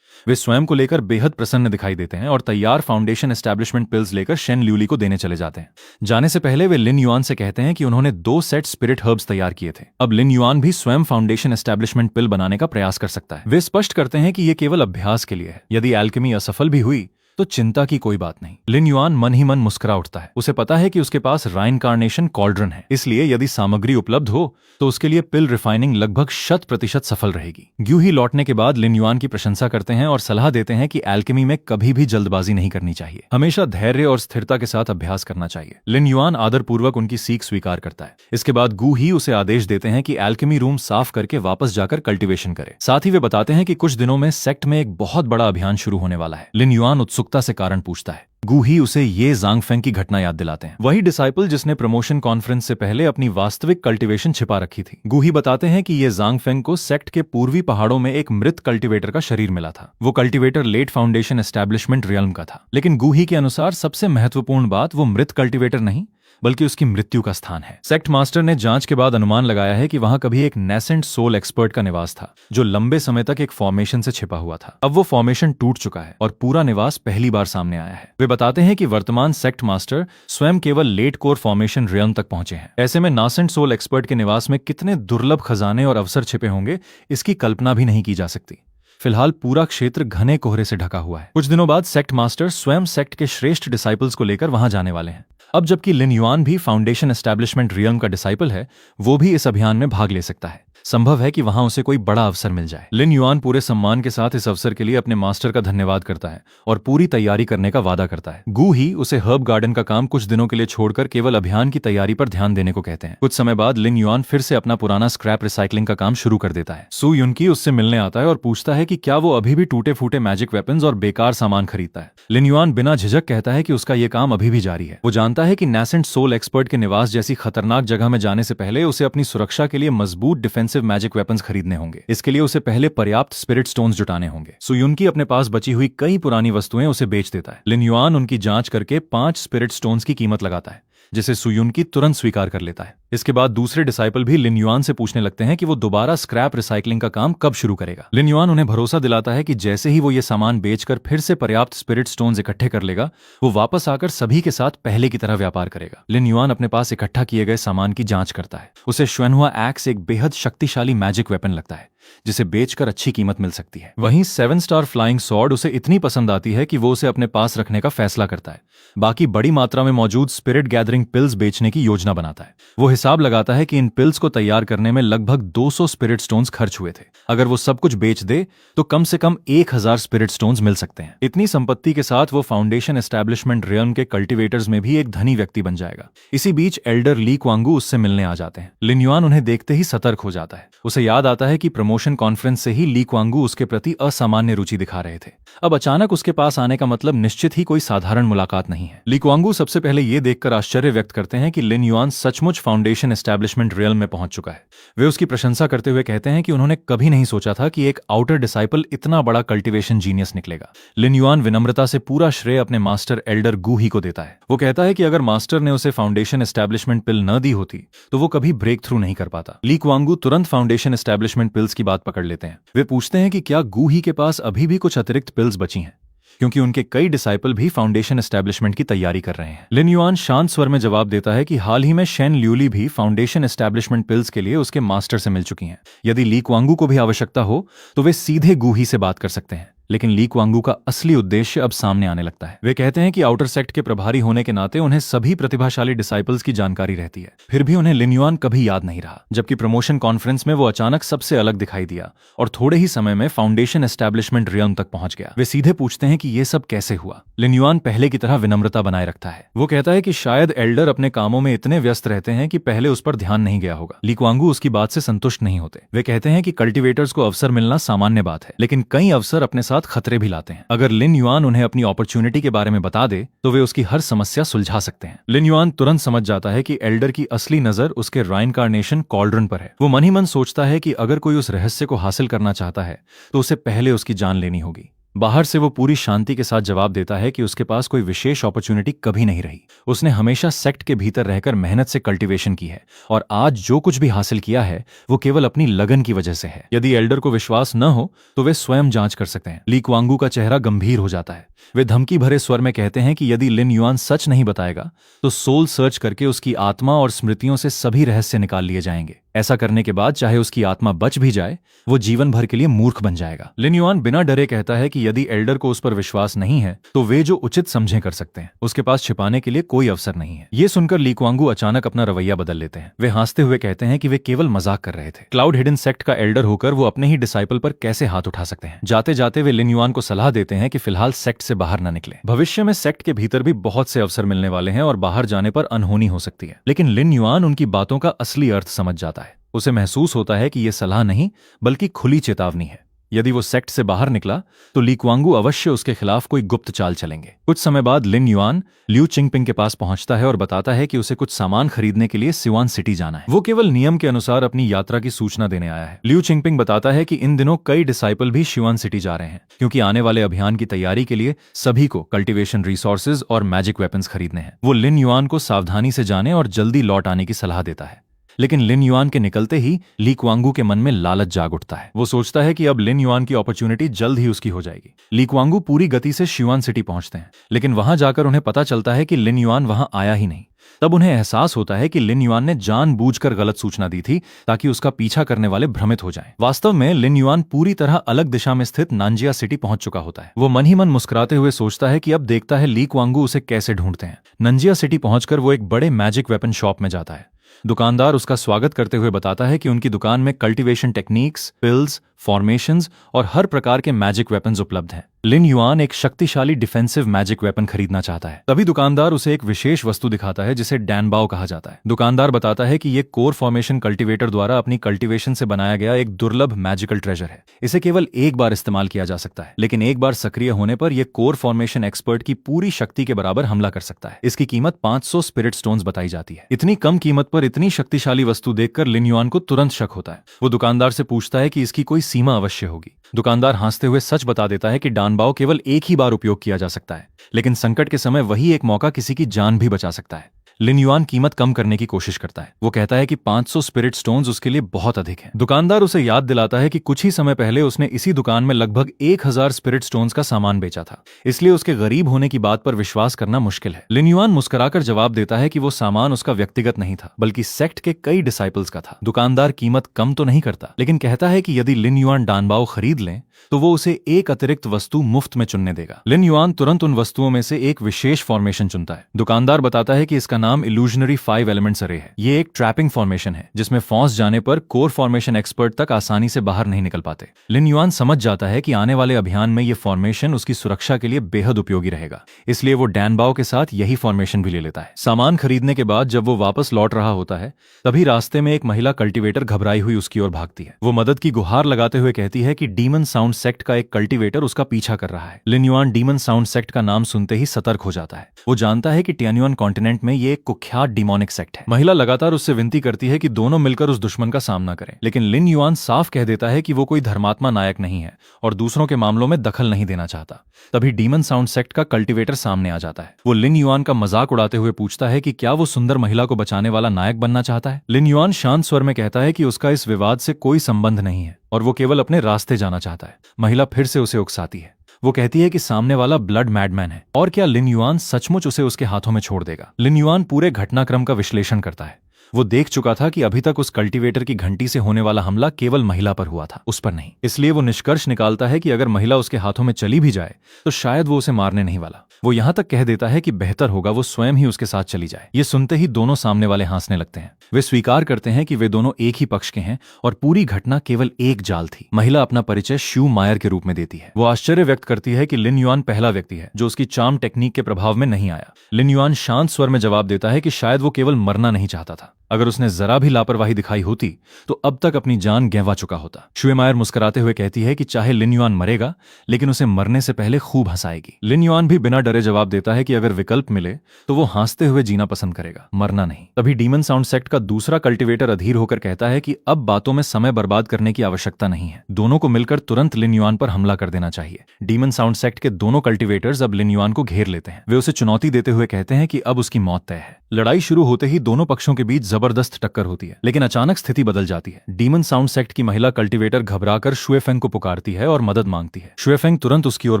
वे स्वयं को लेकर बेहद प्रसन्न दिखाई देते हैं और तैयार फाउंडेशन एस्टैब्लिशमेंट पिल्स लेकर शेन ल्यूली को देने चले जाते हैं। जाने से पहले वे लिन युआन से कहते हैं कि उन्होंने 2 सेट स्पिरिट हर्ब्स तैयार किए थे। अब लिन युआन भी स्वयं फाउंडेशन एस्टैब्लिशमेंट पिल बनाने का प्रयास कर सकता है। वे स्पष्ट करते हैं कि यह केवल अभ्यास के लिए है। यदि एल्केमी असफल भी हुई तो चिंता की कोई बात नहीं। लिन युआन मन ही मन मुस्कुरा उठता है। उसे पता है कि उसके पास राइनकार्नेशन कॉल्ड्रन है, इसलिए यदि सामग्री उपलब्ध हो तो उसके लिए पिल रिफाइनिंग लगभग 100% सफल रहेगी। ग्यूही लौटने के बाद लिन युआन की प्रशंसा करते हैं और सलाह देते हैं कि एल्केमी में कभी भी जल्दबाजी नहीं करनी चाहिए, हमेशा धैर्य और स्थिरता के साथ अभ्यास करना चाहिए। लिन युआन आदरपूर्वक उनकी सीख स्वीकार करता है। इसके बाद गूही उसे आदेश देते हैं कि एल्केमी रूम साफ करके वापस जाकर कल्टीवेशन करे। साथ ही वे बताते हैं कि कुछ दिनों में सेक्ट में एक बहुत बड़ा अभियान शुरू होने वाला है। लिन युआन उत्सुक उत्सुकता से कारण पूछता है। गू ही उसे ये ज़ांग फेंग की घटना याद दिलाते हैं, वही डिसाइपल जिसने प्रमोशन कॉन्फ्रेंस से पहले अपनी वास्तविक कल्टीवेशन छिपा रखी थी। गू ही बताते हैं कि ये ज़ांग फेंग को सेक्ट के पूर्वी पहाड़ों में एक मृत कल्टीवेटर का शरीर मिला था। वो cultivator late foundation establishment realm का था, लेकिन गू ही के अनुसार सबसे महत्वपूर्ण बात वो मृत कल्टीवेटर नहीं बल्कि उसकी मृत्यु का स्थान है। सेक्ट मास्टर ने जांच के बाद अनुमान लगाया है कि वहां कभी एक नेसेंट सोल एक्सपर्ट का निवास था, जो लंबे समय तक एक फॉर्मेशन से छिपा हुआ था। अब वो फॉर्मेशन टूट चुका है और पूरा निवास पहली बार सामने आया है। वे बताते हैं कि वर्तमान सेक्ट मास्टर स्वयं केवल लेट कोर फॉर्मेशन रियल्म तक पहुंचे हैं। ऐसे में नासेंट सोल एक्सपर्ट के निवास में कितने दुर्लभ खजाने और अवसर छिपे होंगे, इसकी कल्पना भी नहीं की जा सकती। फिलहाल पूरा क्षेत्र घने कोहरे से ढका हुआ है। कुछ दिनों बाद सेक्ट मास्टर स्वयं सेक्ट के श्रेष्ठ डिसाइपल्स को लेकर वहां जाने वाले हैं। अब जबकि लिन युआन भी फाउंडेशन एस्टैब्लिशमेंट रियल्म का डिसाइपल है, वो भी इस अभियान में भाग ले सकता है। संभव है कि वहां उसे कोई बड़ा अवसर मिल जाए। लिन युआन पूरे सम्मान के साथ इस अवसर के लिए अपने मास्टर का धन्यवाद करता है और पूरी तैयारी करने का वादा करता है। गू ही उसे हर्ब गार्डन का काम कुछ दिनों के लिए छोड़कर केवल अभियान की तैयारी पर ध्यान देने को कहते हैं। कुछ समय बाद लिन युआन फिर से अपना पुराना स्क्रैप रिसाइकलिंग का काम शुरू कर देता है। सू युनकी उससे मिलने आता है और पूछता है कि क्या वो अभी भी टूटे फूटे मैजिक वेपन्स और बेकार सामान खरीदता है। लिन युआन बिना झिझक कहता है कि उसका ये काम अभी भी जारी है। वो जानता है कि नेसेंट सोल एक्सपर्ट के निवास जैसी खतरनाक जगह में जाने से पहले उसे अपनी सुरक्षा के लिए मजबूत डिफेंसिव मैजिक वेपन्स खरीदने होंगे। इसके लिए उसे पहले पर्याप्त स्पिरिट स्टोन्स जुटाने होंगे। सुयुनकी अपने पास बची हुई कई पुरानी वस्तुएं उसे बेच देता है। लिन युआन उनकी जांच करके 5 स्पिरिट स्टोन्स की कीमत लगाता है, जिसे सुयुनकी तुरंत स्वीकार कर लेता है। इसके बाद दूसरे डिसाइपल भी लिन युआन से पूछने लगते हैं कि वो दोबारा स्क्रैप रिसाइकलिंग का काम कब शुरू करेगा। लिन युआन उन्हें भरोसा दिलाता है कि जैसे ही वो ये सामान बेचकर फिर से पर्याप्त स्पिरिट स्टोन्स इकट्ठे कर लेगा, वो वापस आकर सभी के साथ पहले की तरह व्यापार करेगा। लिन युआन अपने पास इकट्ठा किए गए सामान की जांच करता है। उसे श्वेनहुआ एक्स एक बेहद शक्तिशाली मैजिक वेपन लगता है, जिसे बेचकर अच्छी कीमत मिल सकती है। वहीं 7 स्टार फ्लाइंग सॉर्ड उसे इतनी पसंद आती है कि वो उसे अपने पास रखने का फैसला करता है। बाकी बड़ी मात्रा में मौजूद स्पिरिट गैदरिंग पिल्स बेचने की योजना बनाता है। वो हिसाब लगाता है कि इन पिल्स को तैयार करने में लगभग 200 स्पिरिट स्टोन्स खर्च हुए थे। अगर वो सब कुछ बेच दे तो कम से कम 1000 स्पिरिट स्टोन्स मिल सकते हैं। इतनी संपत्ति के साथ वो फाउंडेशन एस्टैब्लिशमेंट रियल्म के कल्टीवेटर्स में भी एक धनी व्यक्ति बन जाएगा। इसी बीच एल्डर ली क्वांगू उससे मिलने आ जाते हैं। लिन युआन उन्हें देखते ही सतर्क हो जाता है। उसे याद आता है कि प्रमोशन कॉन्फ्रेंस से ही ली क्वांगू उसके प्रति असामान्य रुचि दिखा रहे थे। अब अचानक उसके पास आने का मतलब निश्चित ही कोई साधारण मुलाकात नहीं है। ली क्वांगू सबसे पहले ये देखकर आश्चर्य व्यक्त करते हैं कि लिन युआन सचमुच फाउंडेशन एस्टैब्लिशमेंट रियल्म में पहुंच चुका है। वे उसकी प्रशंसा करते हुए कहते हैं कि उन्होंने कभी नहीं सोचा था कि एक आउटर डिसाइपल इतना बड़ा कल्टीवेशन जीनियस निकलेगा। लिन युआन विनम्रता से पूरा श्रेय अपने मास्टर एल्डर गू ही को देता है। वो कहता है कि अगर मास्टर ने उसे फाउंडेशन एस्टैब्लिशमेंट पिल न दी होती तो वो कभी ब्रेक थ्रू नहीं कर पाता। ली क्वांगू तुरंत फाउंडेशन एस्टैब्लिशमेंट पिल्स की बात पकड़ लेते हैं। वे पूछते हैं कि क्या गू ही के पास अभी भी कुछ अतिरिक्त पिल्स बची हैं, क्योंकि उनके कई डिसाइपल भी फाउंडेशन एस्टैब्लिशमेंट की तैयारी कर रहे हैं। लिन युआन शांत स्वर में जवाब देता है कि हाल ही में शेन ल्यूली भी फाउंडेशन एस्टैब्लिशमेंट पिल्स के लिए उसके मास्टर से मिल चुकी हैं। यदि ली क्वांगू को भी आवश्यकता हो तो वे सीधे गू ही से बात कर सकते हैं। लेकिन ली क्वांगू का असली उद्देश्य अब सामने आने लगता है। वे कहते हैं कि आउटर सेक्ट के प्रभारी होने के नाते उन्हें सभी प्रतिभाशाली डिसाइपल्स की जानकारी रहती है, फिर भी उन्हें लिन युआन कभी याद नहीं रहा। जबकि प्रमोशन कॉन्फ्रेंस में वो अचानक सबसे अलग दिखाई दिया और थोड़े ही समय में फाउंडेशन एस्टैब्लिशमेंट रियल्म तक पहुंच गया। वे सीधे पूछते हैं कि ये सब कैसे हुआ। लिन युआन पहले की तरह विनम्रता बनाए रखता है। वो कहता है कि शायद एल्डर अपने कामों में इतने व्यस्त रहते हैं कि पहले उस पर ध्यान नहीं गया होगा। ली क्वांगू उसकी बात से संतुष्ट नहीं होते। वे कहते हैं कि कल्टीवेटर्स को अवसर मिलना सामान्य बात है, लेकिन कई अवसर अपने साथ खतरे भी लाते हैं। अगर लिन युआन उन्हें अपनी अपॉर्चुनिटी के बारे में बता दे तो वे उसकी हर समस्या सुलझा सकते हैं। लिन युआन तुरंत समझ जाता है कि एल्डर की असली नजर उसके राइनकार्नेशन कॉल्ड्रन पर है। वो मन ही मन सोचता है कि अगर कोई उस रहस्य को हासिल करना चाहता है तो उसे पहले उसकी जान लेनी होगी। बाहर से वो पूरी शांति के साथ जवाब देता है कि उसके पास कोई विशेष अपॉर्चुनिटी कभी नहीं रही। उसने हमेशा सेक्ट के भीतर रहकर मेहनत से कल्टीवेशन की है और आज जो कुछ भी हासिल किया है वो केवल अपनी लगन की वजह से है। यदि एल्डर को विश्वास न हो तो वे स्वयं जांच कर सकते हैं। ली क्वांगू का चेहरा गंभीर हो जाता है। वे धमकी भरे स्वर में कहते हैं कि यदि लिन युआन सच नहीं बताएगा तो सोल सर्च करके उसकी आत्मा और स्मृतियों से सभी रहस्य निकाल लिए जाएंगे। ऐसा करने के बाद चाहे उसकी आत्मा बच भी जाए, वो जीवन भर के लिए मूर्ख बन जाएगा। लिन युआन बिना डरे कहता है कि यदि एल्डर को उस पर विश्वास नहीं है तो वे जो उचित समझे कर सकते हैं। उसके पास छिपाने के लिए कोई अवसर नहीं है। ये सुनकर ली क्वांगू अचानक अपना रवैया बदल लेते हैं। वे हंसते हुए कहते हैं कि वे केवल मजाक कर रहे थे। क्लाउड हिडन सेक्ट का एल्डर होकर वो अपने ही डिसाइपल पर कैसे हाथ उठा सकते हैं। जाते जाते वे लिन युआन को सलाह देते हैं कि फिलहाल सेक्ट से बाहर न निकले। भविष्य में सेक्ट के भीतर भी बहुत से अवसर मिलने वाले हैं और बाहर जाने पर अनहोनी हो सकती है। लेकिन लिन युआन उनकी बातों का असली अर्थ समझ जाता है। उसे महसूस होता है कि यह सलाह नहीं बल्कि खुली चेतावनी है। यदि वो सेक्ट से बाहर निकला तो ली कुआंगू अवश्य उसके खिलाफ कोई गुप्त चाल चलेंगे। कुछ समय बाद लिन युआन ल्यू चिंगपिंग के पास पहुंचता है और बताता है कि उसे कुछ सामान खरीदने के लिए सिवान सिटी जाना है। वो केवल नियम के अनुसार अपनी यात्रा की सूचना देने आया है। ल्यू चिंगपिंग बताता है कि इन दिनों कई डिसाइपल भी सिवान सिटी जा रहे हैं, क्योंकि आने वाले अभियान की तैयारी के लिए सभी को कल्टीवेशन रिसोर्सेज और मैजिक वेपन्स खरीदने हैं। वो लिन युआन को सावधानी से जाने और जल्दी लौट आने की सलाह देता है। लेकिन लिन युआन के निकलते ही ली कुआंगू के मन में लालच जाग उठता है। वो सोचता है कि अब लिन युआन की अपॉर्चुनिटी जल्द ही उसकी हो जाएगी। ली कुआंगू पूरी गति से सिवान सिटी पहुंचते हैं, लेकिन वहां जाकर उन्हें पता चलता है कि लिन युआन वहां आया ही नहीं। तब उन्हें एहसास होता है कि लिन युआन ने जानबूझकर गलत सूचना दी थी ताकि उसका पीछा करने वाले भ्रमित हो जाएं। वास्तव में लिन युआन पूरी तरह अलग दिशा में स्थित नानजिया सिटी पहुंच चुका होता है। वो मन ही मन मुस्कुराते हुए सोचता है कि अब देखता है ली कुआंगू उसे कैसे ढूंढते हैं। नानजिया सिटी पहुंचकर वो एक बड़े मैजिक वेपन शॉप में जाता है। दुकानदार उसका स्वागत करते हुए बताता है कि उनकी दुकान में कल्टीवेशन टेक्निक्स, पिल्स, फॉर्मेशंस और हर प्रकार के मैजिक वेपन्स उपलब्ध हैं। लिन युआन एक शक्तिशाली डिफेंसिव मैजिक वेपन खरीदना चाहता है। तभी दुकानदार उसे एक विशेष वस्तु दिखाता है जिसे डैनबाओ कहा जाता है। दुकानदार बताता है कि ये कोर फॉर्मेशन कल्टीवेटर द्वारा अपनी कल्टीवेशन से बनाया गया एक दुर्लभ मैजिकल ट्रेजर है। इसे केवल एक बार इस्तेमाल किया जा सकता है, लेकिन एक बार सक्रिय होने पर यह कोर फॉर्मेशन एक्सपर्ट की पूरी शक्ति के बराबर हमला कर सकता है। इसकी कीमत 500 स्पिरिट स्टोन्स बताई जाती है। इतनी कम कीमत पर इतनी शक्तिशाली वस्तु देखकर लिन युआन को तुरंत शक होता है। वो दुकानदार से पूछता है कि इसकी कोई सीमा अवश्य होगी। दुकानदार हंसते हुए सच बता देता है कि डानबाओ केवल एक ही बार उपयोग किया जा सकता है, लेकिन संकट के समय वही एक मौका किसी की जान भी बचा सकता है। लिन युआन कीमत कम करने की कोशिश करता है। वो कहता है कि 500 स्पिरिट स्टोन्स उसके लिए बहुत अधिक हैं। दुकानदार उसे याद दिलाता है कि कुछ ही समय पहले उसने इसी दुकान में लगभग 1000 स्पिरिट स्टोन्स का सामान बेचा था, इसलिए उसके गरीब होने की बात पर विश्वास करना मुश्किल है। लिन युआन मुस्कुराकर जवाब देता है कि वो सामान उसका व्यक्तिगत नहीं था, बल्कि सेक्ट के कई डिसाइपल्स का था। दुकानदार कीमत कम तो नहीं करता, लेकिन कहता है कि यदि लिन युआन डानबाओ खरीद लें तो वो उसे एक अतिरिक्त वस्तु मुफ्त में चुनने देगा। लिन युआन तुरंत उन वस्तुओं में से एक विशेष फॉर्मेशन चुनता है। दुकानदार बताता है कि इसका नाम इल्यूजनरी 5 एलिमेंट्स अरे है। ये एक ट्रैपिंग फॉर्मेशन है जिसमें फंस जाने पर कोर फॉर्मेशन एक्सपर्ट तक आसानी से बाहर नहीं निकल पाते। लिन युआन समझ जाता है कि आने वाले अभियान में ये फॉर्मेशन उसकी सुरक्षा के लिए बेहद उपयोगी रहेगा, इसलिए वो डैनबाओ के साथ यही फॉर्मेशन भी ले लेता है। सामान खरीदने के बाद जब वो वापस लौट रहा होता है, तभी रास्ते में एक महिला कल्टीवेटर घबराई हुई उसकी ओर भागती है। वो मदद की गुहार लगाते हुए कहती है कि डीमन साउंड सेक्ट का एक कल्टीवेटर उसका पीछा कर रहा है। लिन युआन डीमन साउंड सेक्ट का नाम सुनते ही सतर्क हो जाता है। वो जानता है कि टियान्युआन कॉन्टिनेंट में ये एक कुख्यात डिमोनिक सेक्ट है। महिला लगातार उससे विनती करती है कि दोनों मिलकर उस दुश्मन का सामना करें, लेकिन लिन युआन साफ कह देता है कि वो कोई धर्मात्मा नायक नहीं है और दूसरों के मामलों में दखल नहीं देना चाहता। तभी डीमन साउंड सेक्ट का कल्टीवेटर सामने आ जाता है। वो लिन युआन का मजाक उड़ाते हुए पूछता है कि क्या वो सुंदर महिला को बचाने वाला नायक बनना चाहता है। लिन युआन शांत स्वर में कहता है कि उसका इस विवाद से कोई संबंध नहीं है और वो केवल अपने रास्ते जाना चाहता है। महिला फिर से उसे उकसाती है। वो कहती है कि सामने वाला ब्लड मैडमैन है और क्या लिन युआन सचमुच उसे उसके हाथों में छोड़ देगा। लिन युआन पूरे घटनाक्रम का विश्लेषण करता है। वो देख चुका था कि अभी तक उस कल्टीवेटर की घंटी से होने वाला हमला केवल महिला पर हुआ था, उस पर नहीं। इसलिए वो निष्कर्ष निकालता है कि अगर महिला उसके हाथों में चली भी जाए तो शायद वो उसे मारने नहीं वाला। वो यहां तक कह देता है कि बेहतर होगा वो स्वयं ही उसके साथ चली जाए। ये सुनते ही दोनों सामने वाले हंसने लगते हैं। वे स्वीकार करते हैं कि वे दोनों एक ही पक्ष के हैं और पूरी घटना केवल एक जाल थी। महिला अपना परिचय शू मायर के रूप में देती है। वो आश्चर्य व्यक्त करती है कि लिन युआन पहला व्यक्ति है जो उसकी चार्म टेक्निक के प्रभाव में नहीं आया। लिन युआन शांत स्वर में जवाब देता है कि शायद वो केवल मरना नहीं चाहता था। अगर उसने जरा भी लापरवाही दिखाई होती तो अब तक अपनी जान गंवा चुका होता। शू मायर मुस्कुराते हुए कहती है कि चाहे लिन युआन मरेगा, लेकिन उसे मरने से पहले खूब हंसाएगी। लिन युआन भी बिना डरे जवाब देता है कि अगर विकल्प मिले तो वो हंसते हुए जीना पसंद करेगा, मरना नहीं। तभी डीमन साउंड सेक्ट का दूसरा कल्टीवेटर अधीर होकर कहता है कि अब बातों में समय बर्बाद करने की आवश्यकता नहीं है। दोनों को मिलकर तुरंत लिन युआन पर हमला कर देना चाहिए। डीमन साउंड सेक्ट के दोनों कल्टीवेटर्स अब लिन युआन को घेर लेते हैं। वे उसे चुनौती देते हुए कहते हैं कि अब उसकी मौत तय है। लड़ाई शुरू होते ही दोनों पक्षों के बीच जबरदस्त टक्कर होती है, लेकिन अचानक स्थिति बदल जाती है। डीमन साउंड सेक्ट की महिला कल्टीवेटर घबराकर शुएफेंग को पुकारती है और मदद मांगती है। शुएफेंग तुरंत उसकी ओर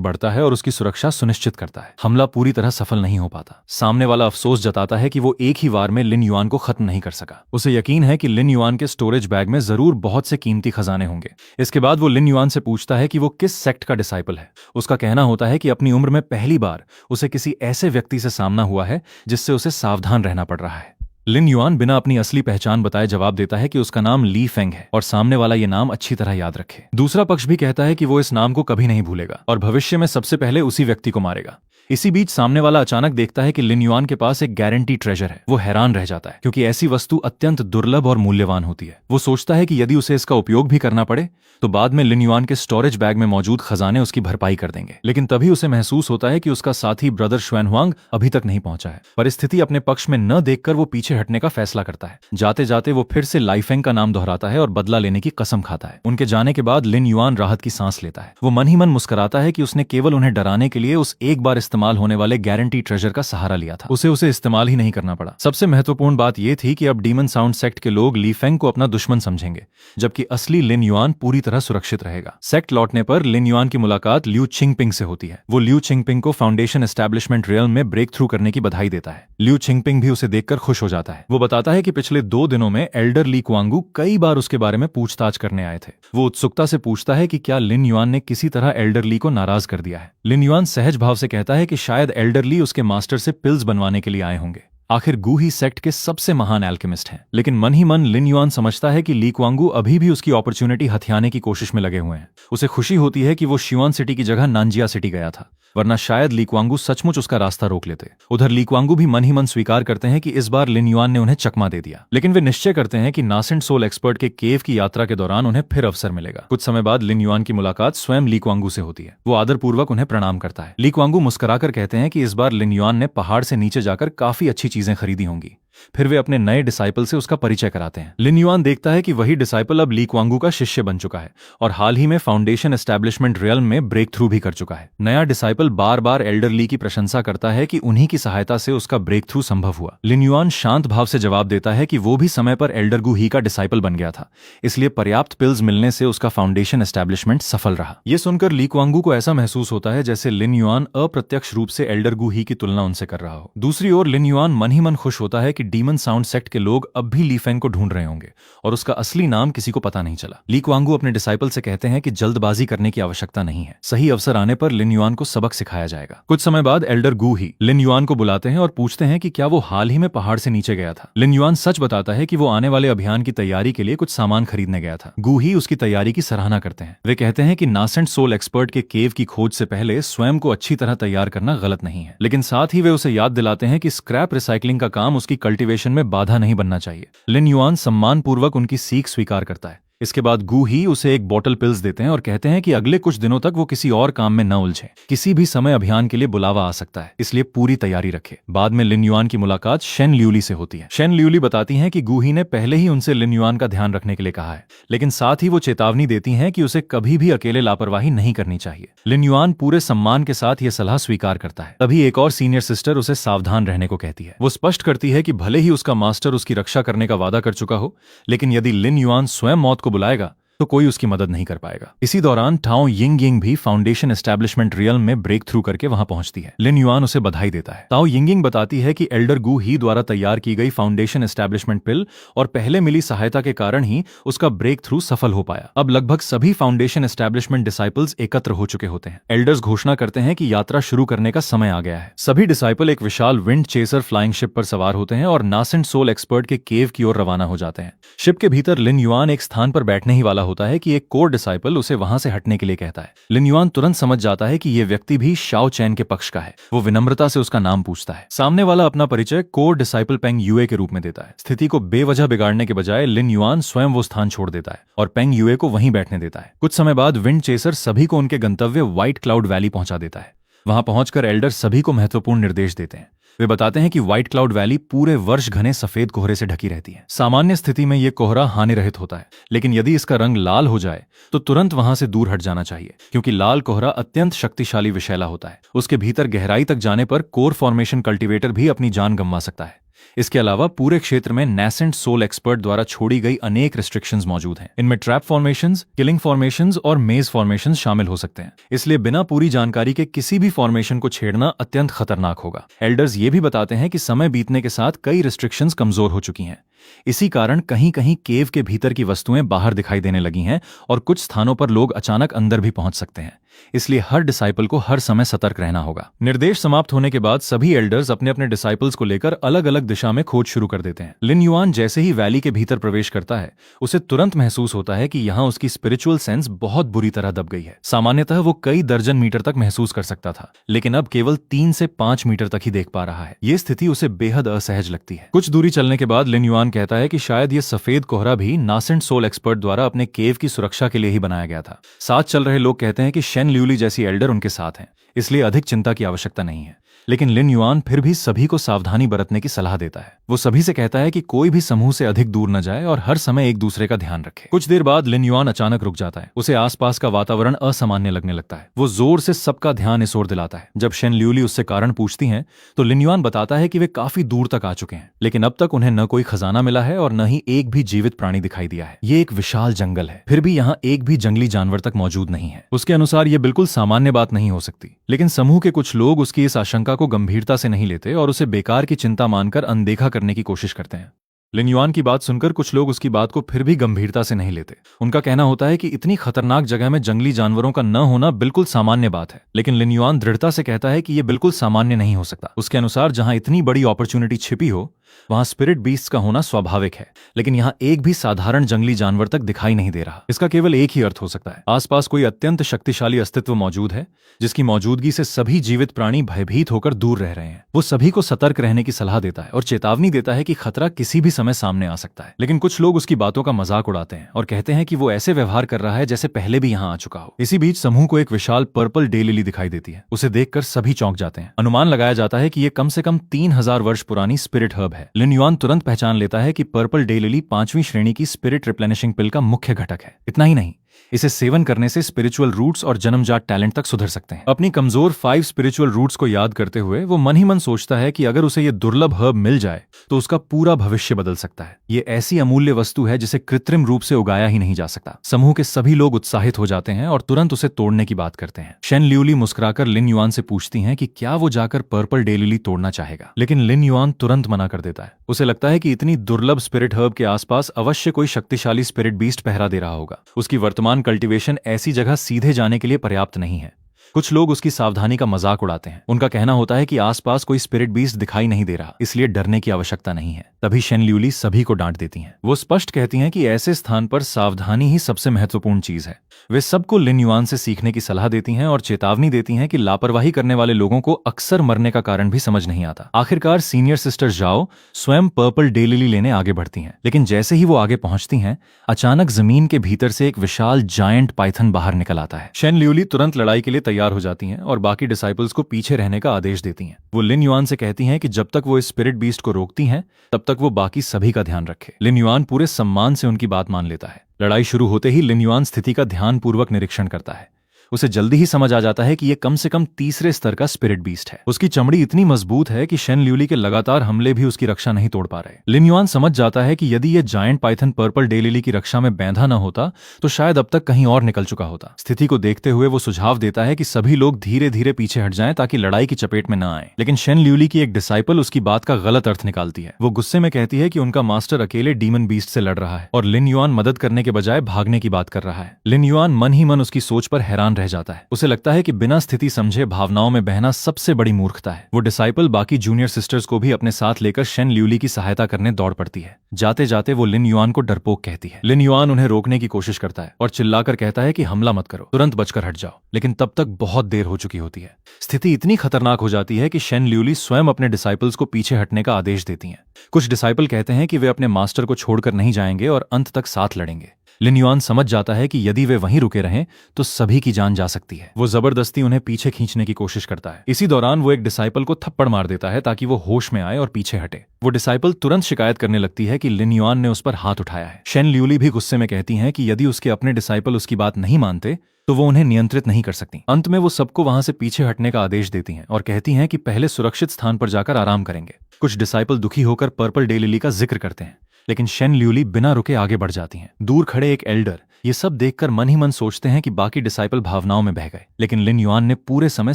बढ़ता है और उसकी सुरक्षा सुनिश्चित करता है। हमला पूरी तरह सफल नहीं हो पाता। सामने वाला अफसोस जताता है कि वो एक ही वार में लिन युआन को खत्म नहीं कर सका। उसे यकीन है कि लिन युआन के स्टोरेज बैग में जरूर बहुत से कीमती खजाने होंगे। इसके बाद वो लिन युआन से पूछता है कि वो किस सेक्ट का डिसाइपल है। उसका कहना होता है कि अपनी उम्र में पहली बार उसे किसी ऐसे व्यक्ति से सामना हुआ है जिससे उसे सावधान रहना पड़ रहा है। लिन युआन बिना अपनी असली पहचान बताए जवाब देता है कि उसका नाम ली फेंग है और सामने वाला ये नाम अच्छी तरह याद रखे। दूसरा पक्ष भी कहता है कि वो इस नाम को कभी नहीं भूलेगा और भविष्य में सबसे पहले उसी व्यक्ति को मारेगा। इसी बीच सामने वाला अचानक देखता है कि लिन युआन के पास एक गारंटी ट्रेजर है। वो हैरान रह जाता है क्योंकि ऐसी वस्तु अत्यंत दुर्लभ और मूल्यवान होती है। वो सोचता है कि यदि उसे इसका उपयोग भी करना पड़े तो बाद में लिन युआन के स्टोरेज बैग में मौजूद खजाने उसकी भरपाई कर देंगे। लेकिन तभी उसे महसूस होता है कि उसका साथी ब्रदर श्वेनहुआंग अभी तक नहीं पहुंचा है। परिस्थिति अपने पक्ष में न देखकर वो पीछे हटने का फैसला करता है। जाते जाते वो फिर से लाइफेंग का नाम दोहराता है और बदला लेने की कसम खाता है। उनके जाने के बाद लिन युआन राहत की सांस लेता है। वो मन ही मन मुस्कुराता है कि उसने केवल उन्हें डराने के लिए उस एक बार इस्तेमाल होने वाले गारंटी ट्रेजर का सहारा लिया था। उसे इस्तेमाल ही नहीं करना पड़ा। सबसे महत्वपूर्ण बात यह थी कि अब डीमन साउंड सेक्ट के लोग ली फेंग को अपना दुश्मन समझेंगे, जबकि असली लिन युआन पूरी तरह सुरक्षित रहेगा। सेक्ट लौटने पर लिन युआन की मुलाकात ल्यू चिंगपिंग से होती है। वो ल्यू चिंगपिंग को फाउंडेशन एस्टैब्लिशमेंट रियल्म में ब्रेक थ्रू करने की बधाई देता है। ल्यू चिंगपिंग भी उसे देखकर खुश हो जाता है। वो बताता है कि पिछले 2 दिनों में एल्डर ली कुआंगू कई बार उसके बारे में पूछताछ करने आए थे। वो उत्सुकता से पूछता है कि क्या लिन युआन ने किसी तरह एल्डर ली को नाराज कर दिया है। लिन युआन सहज भाव से कहता है कि शायद एल्डर ली उसके मास्टर से पिल्स बनवाने के लिए आए होंगे। आखिर गू ही सेक्ट के सबसे महान एल्केमिस्ट हैं। लेकिन मन ही मन लिन युआन समझता है कि ली कुआंगू अभी भी उसकी अपॉर्चुनिटी हथियाने की कोशिश में लगे हुए हैं। उसे खुशी होती है कि वो शिवान सिटी की जगह नानजिया सिटी गया था, वरना शायद ली कुआंगू सचमुच उसका रास्ता रोक लेते। उधर ली कुआंगू भी मन ही मन स्वीकार करते हैं कि इस बार लिन युआन ने उन्हें चकमा दे दिया। लेकिन वे निश्चय करते हैं कि नासेंट सोल एक्सपर्ट के केव की यात्रा के दौरान उन्हें फिर अवसर मिलेगा। कुछ समय बाद लिन युआन की मुलाकात स्वयं ली कुआंगू से होती है। वो आदरपूर्वक उन्हें प्रणाम करता है। ली कुआंगू मुस्कुराकर कहते हैं कि इस बार लिन युआन ने पहाड़ से नीचे जाकर काफी अच्छी चीजें खरीदी होंगी। फिर वे अपने नए डिसाइपल से उसका परिचय कराते हैं। लिन युआन देखता है कि वही डिसाइपल अब ली कुआंगू का शिष्य बन चुका है और हाल ही में फाउंडेशन एस्टैब्लिशमेंट रियल्म में ब्रेक थ्रू भी कर चुका है। नया डिसाइपल बार बार एल्डर ली की प्रशंसा करता है कि उन्हीं की सहायता से उसका ब्रेक थ्रू संभव हुआ। लिन युआन शांत भाव से जवाब देता है कि वो भी समय पर एल्डर गू ही का डिसाइपल बन गया था, इसलिए पर्याप्त पिल्स मिलने से उसका फाउंडेशन एस्टैब्लिशमेंट सफल रहा। ये सुनकर ली कुआंगू को ऐसा महसूस होता है जैसे लिन युआन अप्रत्यक्ष रूप से एल्डर गू ही की तुलना उनसे कर रहा हो। दूसरी ओर लिन युआन मन ही मन खुश होता है कि डीमन साउंड सेक्ट के लोग अब भी ली फेंग को ढूंढ रहे होंगे और उसका असली नाम किसी को पता नहीं चला। ली कुआंगू अपने डिसाइपल से कहते हैं कि जल्दबाजी करने की आवश्यकता नहीं है, सही अवसर आने पर लिन युआन को सबक सिखाया जाएगा। कुछ समय बाद एल्डर गू ही लिन युआन को बुलाते हैं और पूछते हैं कि क्या वो हाल ही में पहाड़ से नीचे गया था। लिन युआन सच बताता है कि वो आने वाले अभियान की तैयारी के लिए कुछ सामान खरीदने गया था। गू ही उसकी तैयारी की सराहना करते हैं। वे कहते हैं कि नासेंट सोल एक्सपर्ट के केव की खोज से पहले स्वयं को अच्छी तरह तैयार करना गलत नहीं है, लेकिन साथ ही वे उसे याद दिलाते हैं कि स्क्रैप रिसाइकलिंग का काम उसकी कल्टीवेशन में बाधा नहीं बनना चाहिए। लिन युआन सम्मानपूर्वक उनकी सीख स्वीकार करता है। इसके बाद गू ही उसे एक बॉटल पिल्स देते हैं और कहते हैं कि अगले कुछ दिनों तक वो किसी और काम में न उलझे। किसी भी समय अभियान के लिए बुलावा आ सकता है, इसलिए पूरी तैयारी रखे। बाद में लिन युआन की मुलाकात शेन ल्यूली से होती है। शेन ल्यूली बताती हैं कि गू ही ने पहले ही उनसे लिन युआन का ध्यान रखने के लिए कहा है, लेकिन साथ ही वो चेतावनी देती हैं कि उसे कभी भी अकेले लापरवाही नहीं करनी चाहिए। लिन युआन पूरे सम्मान के साथ यह सलाह स्वीकार करता है। तभी एक और सीनियर सिस्टर उसे सावधान रहने को कहती है। वो स्पष्ट करती है कि भले ही उसका मास्टर उसकी रक्षा करने का वादा कर चुका हो, लेकिन यदि लिन युआन स्वयं मौत को बुलाएगा तो कोई उसकी मदद नहीं कर पाएगा। इसी दौरान टाओ यिंगिंग भी फाउंडेशन एस्टैब्लिशमेंट रियल्म में ब्रेक थ्रू करके वहां पहुंचती है। लिन युआन उसे बधाई देता है। टाओ यिंगिंग बताती है कि एल्डर गू ही द्वारा तैयार की गई फाउंडेशन एस्टैब्लिशमेंट पिल और पहले मिली सहायता के कारण ही उसका ब्रेक थ्रू सफल हो पाया। अब लगभग सभी फाउंडेशन एस्टैब्लिशमेंट डिसाइपल्स एकत्र हो चुके होते हैं। एल्डर्स घोषणा करते हैं कि यात्रा शुरू करने का समय आ गया है। सभी डिसाइपल एक विशाल विंड चेसर फ्लाइंग शिप पर सवार होते हैं और नासेंट सोल एक्सपर्ट के केव की ओर रवाना हो जाते हैं। शिप के भीतर लिन युआन एक स्थान पर बैठने ही वाला होता है कि एक कोर डिसाइपल उसे वहां से हटने के लिए कहता है। लिन युआन तुरंत समझ जाता है कि यह व्यक्ति भी शाओ चैन के पक्ष का है। वो विनम्रता से उसका नाम पूछता है। सामने वाला अपना परिचय कोर डिसाइपल पेंग युए के रूप में देता है। स्थिति को बेवजह बिगाड़ने के बजाय लिन युआन स्वयं वो स्थान छोड़ देता है और पेंग युए को वहीं बैठने देता है। कुछ समय बाद विंड चेसर सभी को उनके गंतव्य व्हाइट क्लाउड वैली पहुंचा देता है। वहां पहुंचकर एल्डर सभी को महत्वपूर्ण निर्देश देते हैं। वे बताते हैं कि व्हाइट क्लाउड वैली पूरे वर्ष घने सफेद कोहरे से ढकी रहती है। सामान्य स्थिति में यह कोहरा हानिरहित होता है, लेकिन यदि इसका रंग लाल हो जाए तो तुरंत वहां से दूर हट जाना चाहिए, क्योंकि लाल कोहरा अत्यंत शक्तिशाली विषैला होता है। उसके भीतर गहराई तक जाने पर कोर फॉर्मेशन कल्टीवेटर भी अपनी जान गंवा सकता है। इसके अलावा पूरे क्षेत्र में नैसेंट सोल एक्सपर्ट द्वारा छोड़ी गई अनेक रिस्ट्रिक्शंस मौजूद हैं। इनमें ट्रैप फॉर्मेशंस, किलिंग फॉर्मेशंस और मेज फॉर्मेशंस शामिल हो सकते हैं। इसलिए बिना पूरी जानकारी के किसी भी फॉर्मेशन को छेड़ना अत्यंत खतरनाक होगा। एल्डर्स ये भी बताते हैं कि समय बीतने के साथ कई रिस्ट्रिक्शंस कमजोर हो चुकी हैं। इसी कारण कहीं कहीं केव के भीतर की वस्तुएं बाहर दिखाई देने लगी हैं और कुछ स्थानों पर लोग अचानक अंदर भी पहुंच सकते हैं। इसलिए हर डिसाइपल को हर समय सतर्क रहना होगा। निर्देश समाप्त होने के बाद सभी एल्डर्स अपने अपने डिसाइपल्स को लेकर अलग अलग दिशा में खोज शुरू कर देते हैं। लिन युआन जैसे ही वैली के भीतर प्रवेश करता है, उसे तुरंत महसूस होता है कि यहाँ उसकी स्पिरिचुअल सेंस बहुत बुरी तरह दब गई है। सामान्यतः वो कई दर्जन मीटर तक महसूस कर सकता था, लेकिन अब केवल 3 से 5 मीटर तक ही देख पा रहा है। ये स्थिति उसे बेहद असहज लगती है। कुछ दूरी चलने के बाद लिन युआन कहता है कि शायद ये सफेद कोहरा भी नासेंट सोल एक्सपर्ट द्वारा अपने केव की सुरक्षा के लिए ही बनाया गया था। साथ चल रहे लोग कहते हैं कि शेन ल्यूली जैसी एल्डर उनके साथ हैं, इसलिए अधिक चिंता की आवश्यकता नहीं है। लेकिन लिन युआन फिर भी सभी को सावधानी बरतने की सलाह देता है। वो सभी से कहता है कि कोई भी समूह से अधिक दूर न जाए और हर समय एक दूसरे का ध्यान रखे। कुछ देर बाद लिन युआन अचानक रुक जाता है। उसे आसपास का वातावरण असामान्य लगने लगता है। वो जोर से सबका ध्यान इस ओर दिलाता है। जब शेन ल्यूली उससे कारण पूछती हैं, तो लिन युआन बताता है कि वे काफी दूर तक आ चुके हैं, लेकिन अब तक उन्हें न कोई खजाना मिला है और न ही एक भी जीवित प्राणी दिखाई दिया है। ये एक विशाल जंगल है, फिर भी यहाँ एक भी जंगली जानवर तक मौजूद नहीं है। उसके अनुसार ये बिल्कुल सामान्य बात नहीं हो सकती, लेकिन समूह के कुछ लोग उसकी इस आशंका को गंभीरता से नहीं लेते और उसे बेकार की चिंता मानकर अनदेखा करने की कोशिश करते हैं। लिन युआन की बात सुनकर कुछ लोग उसकी बात को फिर भी गंभीरता से नहीं लेते। उनका कहना होता है कि इतनी खतरनाक जगह में जंगली जानवरों का न होना बिल्कुल सामान्य बात है, लेकिन लिन युआन दृढ़ता से कहता है कि यह बिल्कुल सामान्य नहीं हो सकता। उसके अनुसार जहां इतनी बड़ी अपॉर्चुनिटी छिपी हो, वहां स्पिरिट बीस्ट का होना स्वाभाविक है, लेकिन यहाँ एक भी साधारण जंगली जानवर तक दिखाई नहीं दे रहा। इसका केवल एक ही अर्थ हो सकता है, आसपास कोई अत्यंत शक्तिशाली अस्तित्व मौजूद है, जिसकी मौजूदगी से सभी जीवित प्राणी भयभीत होकर दूर रह रहे हैं। वो सभी को सतर्क रहने की सलाह देता है और चेतावनी देता है कि खतरा किसी भी समय सामने आ सकता है। लेकिन कुछ लोग उसकी बातों का मजाक उड़ाते हैं और कहते हैं कि वो ऐसे व्यवहार कर रहा है जैसे पहले भी यहाँ आ चुका हो। इसी बीच समूह को एक विशाल पर्पल डे लिली दिखाई देती है। उसे देखकर सभी चौंक जाते हैं। अनुमान लगाया जाता है कि ये कम से कम 3000 वर्ष पुरानी स्पिरिट हर्ब है। लिन युआन तुरंत पहचान लेता है कि पर्पल डे लिली 5वीं श्रेणी की स्पिरिट रिप्लेनिशिंग पिल का मुख्य घटक है। इतना ही नहीं, इसे सेवन करने से स्पिरिचुअल रूट्स और जन्मजात टैलेंट तक सुधर सकते हैं। अपनी कमजोर 5 स्पिरिचुअल रूट्स को याद करते हुए वो मन ही मन सोचता है कि अगर उसे ये दुर्लभ हर्ब मिल जाए तो उसका पूरा भविष्य बदल सकता है। ये ऐसी अमूल्य वस्तु है जिसे कृत्रिम रूप से उगाया ही नहीं जा सकता। समूह के सभी लोग उत्साहित हो जाते हैं और तुरंत उसे तोड़ने की बात करते हैं। शेन ल्यूली मुस्कुराकर लिन युआन से पूछती हैं कि क्या वो जाकर पर्पल डे लिली तोड़ना चाहेगा, लेकिन लिन युआन तुरंत मना कर देता है। उसे लगता है कि इतनी दुर्लभ स्पिरिट हर्ब के आसपास अवश्य कोई शक्तिशाली स्पिरिट बीस्ट पहरा दे रहा होगा। उसकी वर्तमान कल्टीवेशन ऐसी जगह सीधे जाने के लिए पर्याप्त नहीं है। कुछ लोग उसकी सावधानी का मजाक उड़ाते हैं। उनका कहना होता है कि आसपास कोई स्पिरिट बीस्ट दिखाई नहीं दे रहा, इसलिए डरने की आवश्यकता नहीं है। तभी शेन ल्यूली सभी को डांट देती हैं। वो स्पष्ट कहती हैं कि ऐसे स्थान पर सावधानी ही सबसे महत्वपूर्ण चीज है। वे सबको लिन युआन से सीखने की सलाह देती हैं और चेतावनी देती हैं कि लापरवाही करने वाले लोगों को अक्सर मरने का कारण भी समझ नहीं आता। आखिरकार सीनियर सिस्टर जाओ स्वयं पर्पल डे लिली लेने आगे बढ़ती हैं, लेकिन जैसे ही वो आगे पहुंचती हैं, अचानक जमीन के भीतर से एक विशाल जायंट पाइथन बाहर निकल आता है। शेन ल्यूली तुरंत लड़ाई के लिए तैयार हो जाती हैं और बाकी डिसाइपल्स को पीछे रहने का आदेश देती हैं। वो लिन युआन से कहती हैं कि जब तक वो इस स्पिरिट बीस्ट को रोकती हैं, तब तक वो बाकी सभी का ध्यान रखे। लिन युआन पूरे सम्मान से उनकी बात मान लेता है। लड़ाई शुरू होते ही लिन युआन स्थिति का ध्यानपूर्वक निरीक्षण करता है। उसे जल्दी ही समझ आ जाता है कि यह कम से कम 3रे स्तर का स्पिरिट बीस्ट है। उसकी चमड़ी इतनी मजबूत है कि शेन ल्यूली के लगातार हमले भी उसकी रक्षा नहीं तोड़ पा रहे। लिन युआन समझ जाता है कि यदि यह giant Python purple day lily की रक्षा में बैंधा न होता तो शायद अब तक कहीं और निकल चुका होता। स्थिति को देखते हुए वो सुझाव देता है कि सभी लोग धीरे धीरे पीछे हट जाएं ताकि लड़ाई की चपेट में न आए। लेकिन शेन ल्यूली की एक डिसाइपल उसकी बात का गलत अर्थ निकालती है। वो गुस्से में कहती है कि उनका मास्टर अकेले डीमन बीस्ट से लड़ रहा है और लिन युआन मदद करने के बजाय भागने की बात कर रहा है। लिन युआन मन ही मन उसकी सोच पर हैरान रह जाता है। उसे लगता है कि बिना स्थिति समझे भावनाओं में बहना सबसे बड़ी मूर्खता है। वो डिसाइपल बाकी जूनियर सिस्टर्स को भी अपने साथ लेकर शेन ल्यूली की सहायता करने दौड़ पड़ती है। जाते जाते वो लिन युआन को डरपोक कहती है। लिन युआन उन्हें रोकने की कोशिश करता है और चिल्लाकर कहता है कि हमला मत करो, तुरंत बचकर हट जाओ, लेकिन तब तक बहुत देर हो चुकी होती है। स्थिति इतनी खतरनाक हो जाती है कि शेन ल्यूली स्वयं अपने डिसाइपल्स को पीछे हटने का आदेश देती हैं। कुछ डिसाइपल कहते हैं कि वे अपने मास्टर को छोड़कर नहीं जाएंगे और अंत तक साथ लड़ेंगे। लिन युआन समझ जाता है कि यदि वे वहीं रुके रहें तो सभी की जान जा सकती है। वो जबरदस्ती उन्हें पीछे खींचने की कोशिश करता है। इसी दौरान वो एक डिसाइपल को थप्पड़ मार देता है ताकि वो होश में आए और पीछे हटे। वो डिसाइपल तुरंत शिकायत करने लगती है कि लिन युआन ने उस पर हाथ उठाया है। शेन ल्यूली भी गुस्से में कहती हैं कि यदि उसके अपने डिसाइपल उसकी बात नहीं मानते तो वो उन्हें नियंत्रित नहीं कर सकती। अंत में वो सबको वहां से पीछे हटने का आदेश देती हैं और कहती हैं कि पहले सुरक्षित स्थान पर जाकर आराम करेंगे। कुछ डिसाइपल दुखी होकर पर्पल डे लिली का जिक्र करते हैं, लेकिन शेन ल्यूली बिना रुके आगे बढ़ जाती हैं। दूर खड़े एक एल्डर ये सब देखकर मन ही मन सोचते हैं कि बाकी डिसाइपल भावनाओं में बह गए, लेकिन लिन युआन ने पूरे समय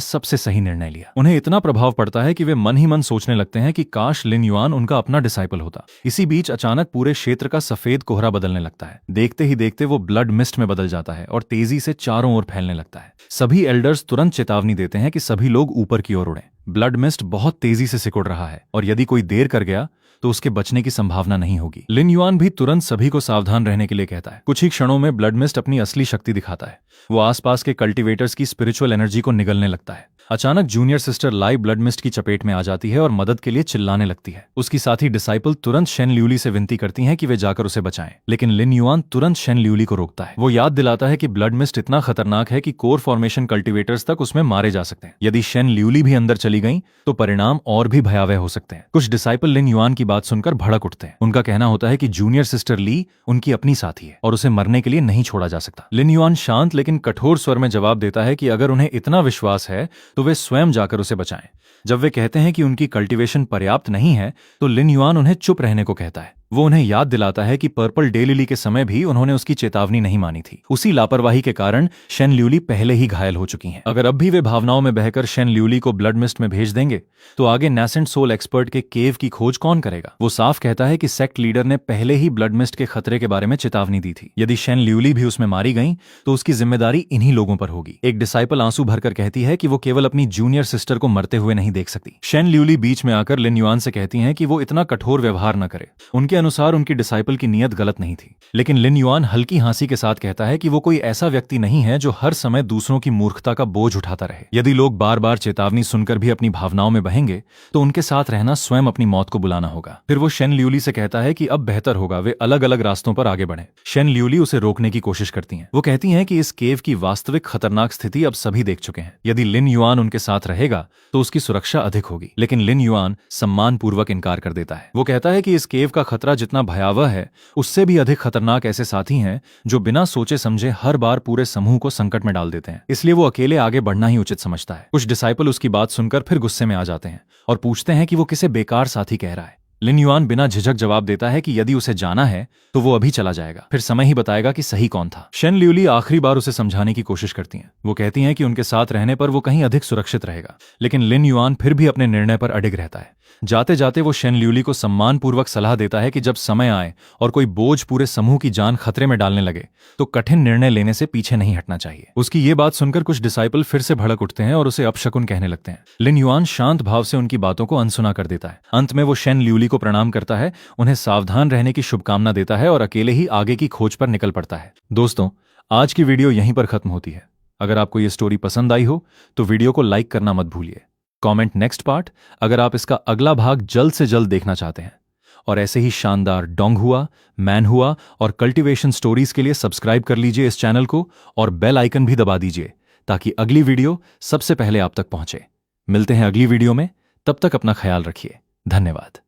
सबसे सही निर्णय लिया। उन्हें इतना प्रभाव पड़ता है कि वे मन ही मन सोचने लगते हैं कि काश लिन युआन उनका अपना डिसाइपल होता। इसी बीच अचानक पूरे क्षेत्र का सफेद कोहरा बदलने लगता है। देखते ही देखते वो ब्लड मिस्ट में बदल जाता है और तेजी से चारों ओर फैलने लगता है। सभी एल्डर्स तुरंत चेतावनी देते हैं कि सभी लोग ऊपर की ओर उड़ें। ब्लड मिस्ट बहुत तेजी से सिकुड़ रहा है और यदि कोई देर कर गया तो उसके बचने की संभावना नहीं होगी। लिन युआन भी तुरंत सभी को सावधान रहने के लिए कहता है। कुछ ही क्षणों में ब्लड मिस्ट अपनी असली शक्ति दिखाता है। वो आसपास के कल्टीवेटर्स की स्पिरिचुअल एनर्जी को निगलने लगता है। अचानक जूनियर सिस्टर लाई ब्लड मिस्ट की चपेट में आ जाती है और मदद के लिए चिल्लाने लगती है। उसकी साथी डिसाइपल तुरंत शेन ल्यूली से विनती करती हैं कि वे जाकर उसे बचाएं, लेकिन लिन युआन तुरंत शेन ल्यूली को रोकता है। वो याद दिलाता है कि ब्लड मिस्ट इतना खतरनाक है कि कोर फॉर्मेशन कल्टीवेटर्स तक उसमें मारे जा सकते हैं। यदि शेन ल्यूली भी अंदर चली गई तो परिणाम और भी भयावह हो सकते हैं। कुछ डिसाइपल लिन युआन की बात सुनकर भड़क उठते हैं। उनका कहना होता है कि जूनियर सिस्टर ली उनकी अपनी साथी है और उसे मरने के लिए नहीं छोड़ा जा सकता। लिन युआन शांत लेकिन कठोर स्वर में जवाब देता है कि अगर उन्हें इतना विश्वास है तो वे स्वयं जाकर उसे बचाएं। जब वे कहते हैं कि उनकी कल्टीवेशन पर्याप्त नहीं है तो लिन युआन उन्हें चुप रहने को कहता है। वो उन्हें याद दिलाता है कि पर्पल डे लिली के समय भी उन्होंने उसकी चेतावनी नहीं मानी थी। उसी लापरवाही के कारण शेन ल्यूली पहले ही घायल हो चुकी हैं। अगर अब भी वे भावनाओं में बहकर शेन ल्यूली को ब्लड मिस्ट में भेज देंगे तो आगे नेसेंट सोल एक्सपर्ट के केव की खोज कौन करेगा। वो साफ कहता है कि सेक्ट लीडर ने पहले ही ब्लड मिस्ट के खतरे के बारे में चेतावनी दी थी। यदि शेन ल्यूली भी उसमें मारी गई तो उसकी जिम्मेदारी इन्हीं लोगों पर होगी। एक डिसाइपल आंसू भरकर कहती है कि वो केवल अपनी जूनियर सिस्टर को मरते हुए नहीं देख सकती। शेन ल्यूली बीच में आकर लिन युआन से कहती हैं कि वो इतना कठोर व्यवहार न करे। उनके अनुसार उनकी डिसाइपल की नीयत गलत नहीं थी, लेकिन लिन युआन हल्की हंसी के साथ कहता है कि वो कोई ऐसा व्यक्ति नहीं है जो हर समय दूसरों की मूर्खता का बोझ उठाता रहे। यदि लोग बार बार चेतावनी सुनकर भी अपनी भावनाओं में बहेंगे तो उनके साथ रहना स्वयं अपनी मौत को बुलाना होगा। फिर वो शेन ल्यूली से कहता है कि अब बेहतर होगा वे अलग अलग रास्तों पर आगे बढ़ें। शेन ल्यूली उसे रोकने की कोशिश करती हैं। वो कहती हैं कि इस केव की वास्तविक खतरनाक स्थिति अब सभी देख चुके हैं। यदि लिन युआन उनके साथ रहेगा तो उसकी सुरक्षा अधिक होगी, लेकिन लिन युआन सम्मानपूर्वक इनकार कर देता है। वो कहता है कि इस केव का खतरा जितना भयावह है उससे भी अधिक खतरनाक ऐसे साथी हैं जो बिना सोचे समझे हर बार पूरे समूह को संकट में डाल देते हैं। इसलिए वो अकेले आगे बढ़ना ही उचित समझता है। कुछ डिसाइपल उसकी बात सुनकर फिर गुस्से में आ जाते हैं और पूछते हैं कि वो किसे बेकार साथी कह रहा है। लिन युआन बिना झिझक जवाब देता है कि यदि उसे जाना है तो वो अभी चला जाएगा, फिर समय ही बताएगा कि सही कौन था। शेन ल्यूली आखिरी बार उसे समझाने की कोशिश करती हैं। वो कहती हैं कि उनके साथ रहने पर वो कहीं अधिक सुरक्षित रहेगा, लेकिन लिन युआन फिर भी अपने निर्णय पर अडिग रहता है। जाते जाते वो शेन ल्यूली को सम्मानपूर्वक सलाह देता है कि जब समय आए और कोई बोझ पूरे समूह की जान खतरे में डालने लगे तो कठिन निर्णय लेने से पीछे नहीं हटना चाहिए। उसकी ये बात सुनकर कुछ डिसाइपल फिर से भड़क उठते हैं और उसे अपशकुन कहने लगते हैं। लिन युआन शांत भाव से उनकी बातों को अनसुना कर देता है। अंत में वो शेन ल्यूली को प्रणाम करता है, उन्हें सावधान रहने की शुभकामना देता है और अकेले ही आगे की खोज पर निकल पड़ता है। दोस्तों, आज की वीडियो यहीं पर खत्म होती है। अगर आपको ये स्टोरी पसंद आई हो तो वीडियो को लाइक करना मत भूलिए। कमेंट नेक्स्ट पार्ट अगर आप इसका अगला भाग जल्द से जल्द देखना चाहते हैं। और ऐसे ही शानदार डोंग हुआ, मैन हुआ और कल्टीवेशन स्टोरीज के लिए सब्सक्राइब कर लीजिए इस चैनल को और बेल आइकन भी दबा दीजिए ताकि अगली वीडियो सबसे पहले आप तक पहुंचे। मिलते हैं अगली वीडियो में, तब तक अपना ख्याल रखिए। धन्यवाद।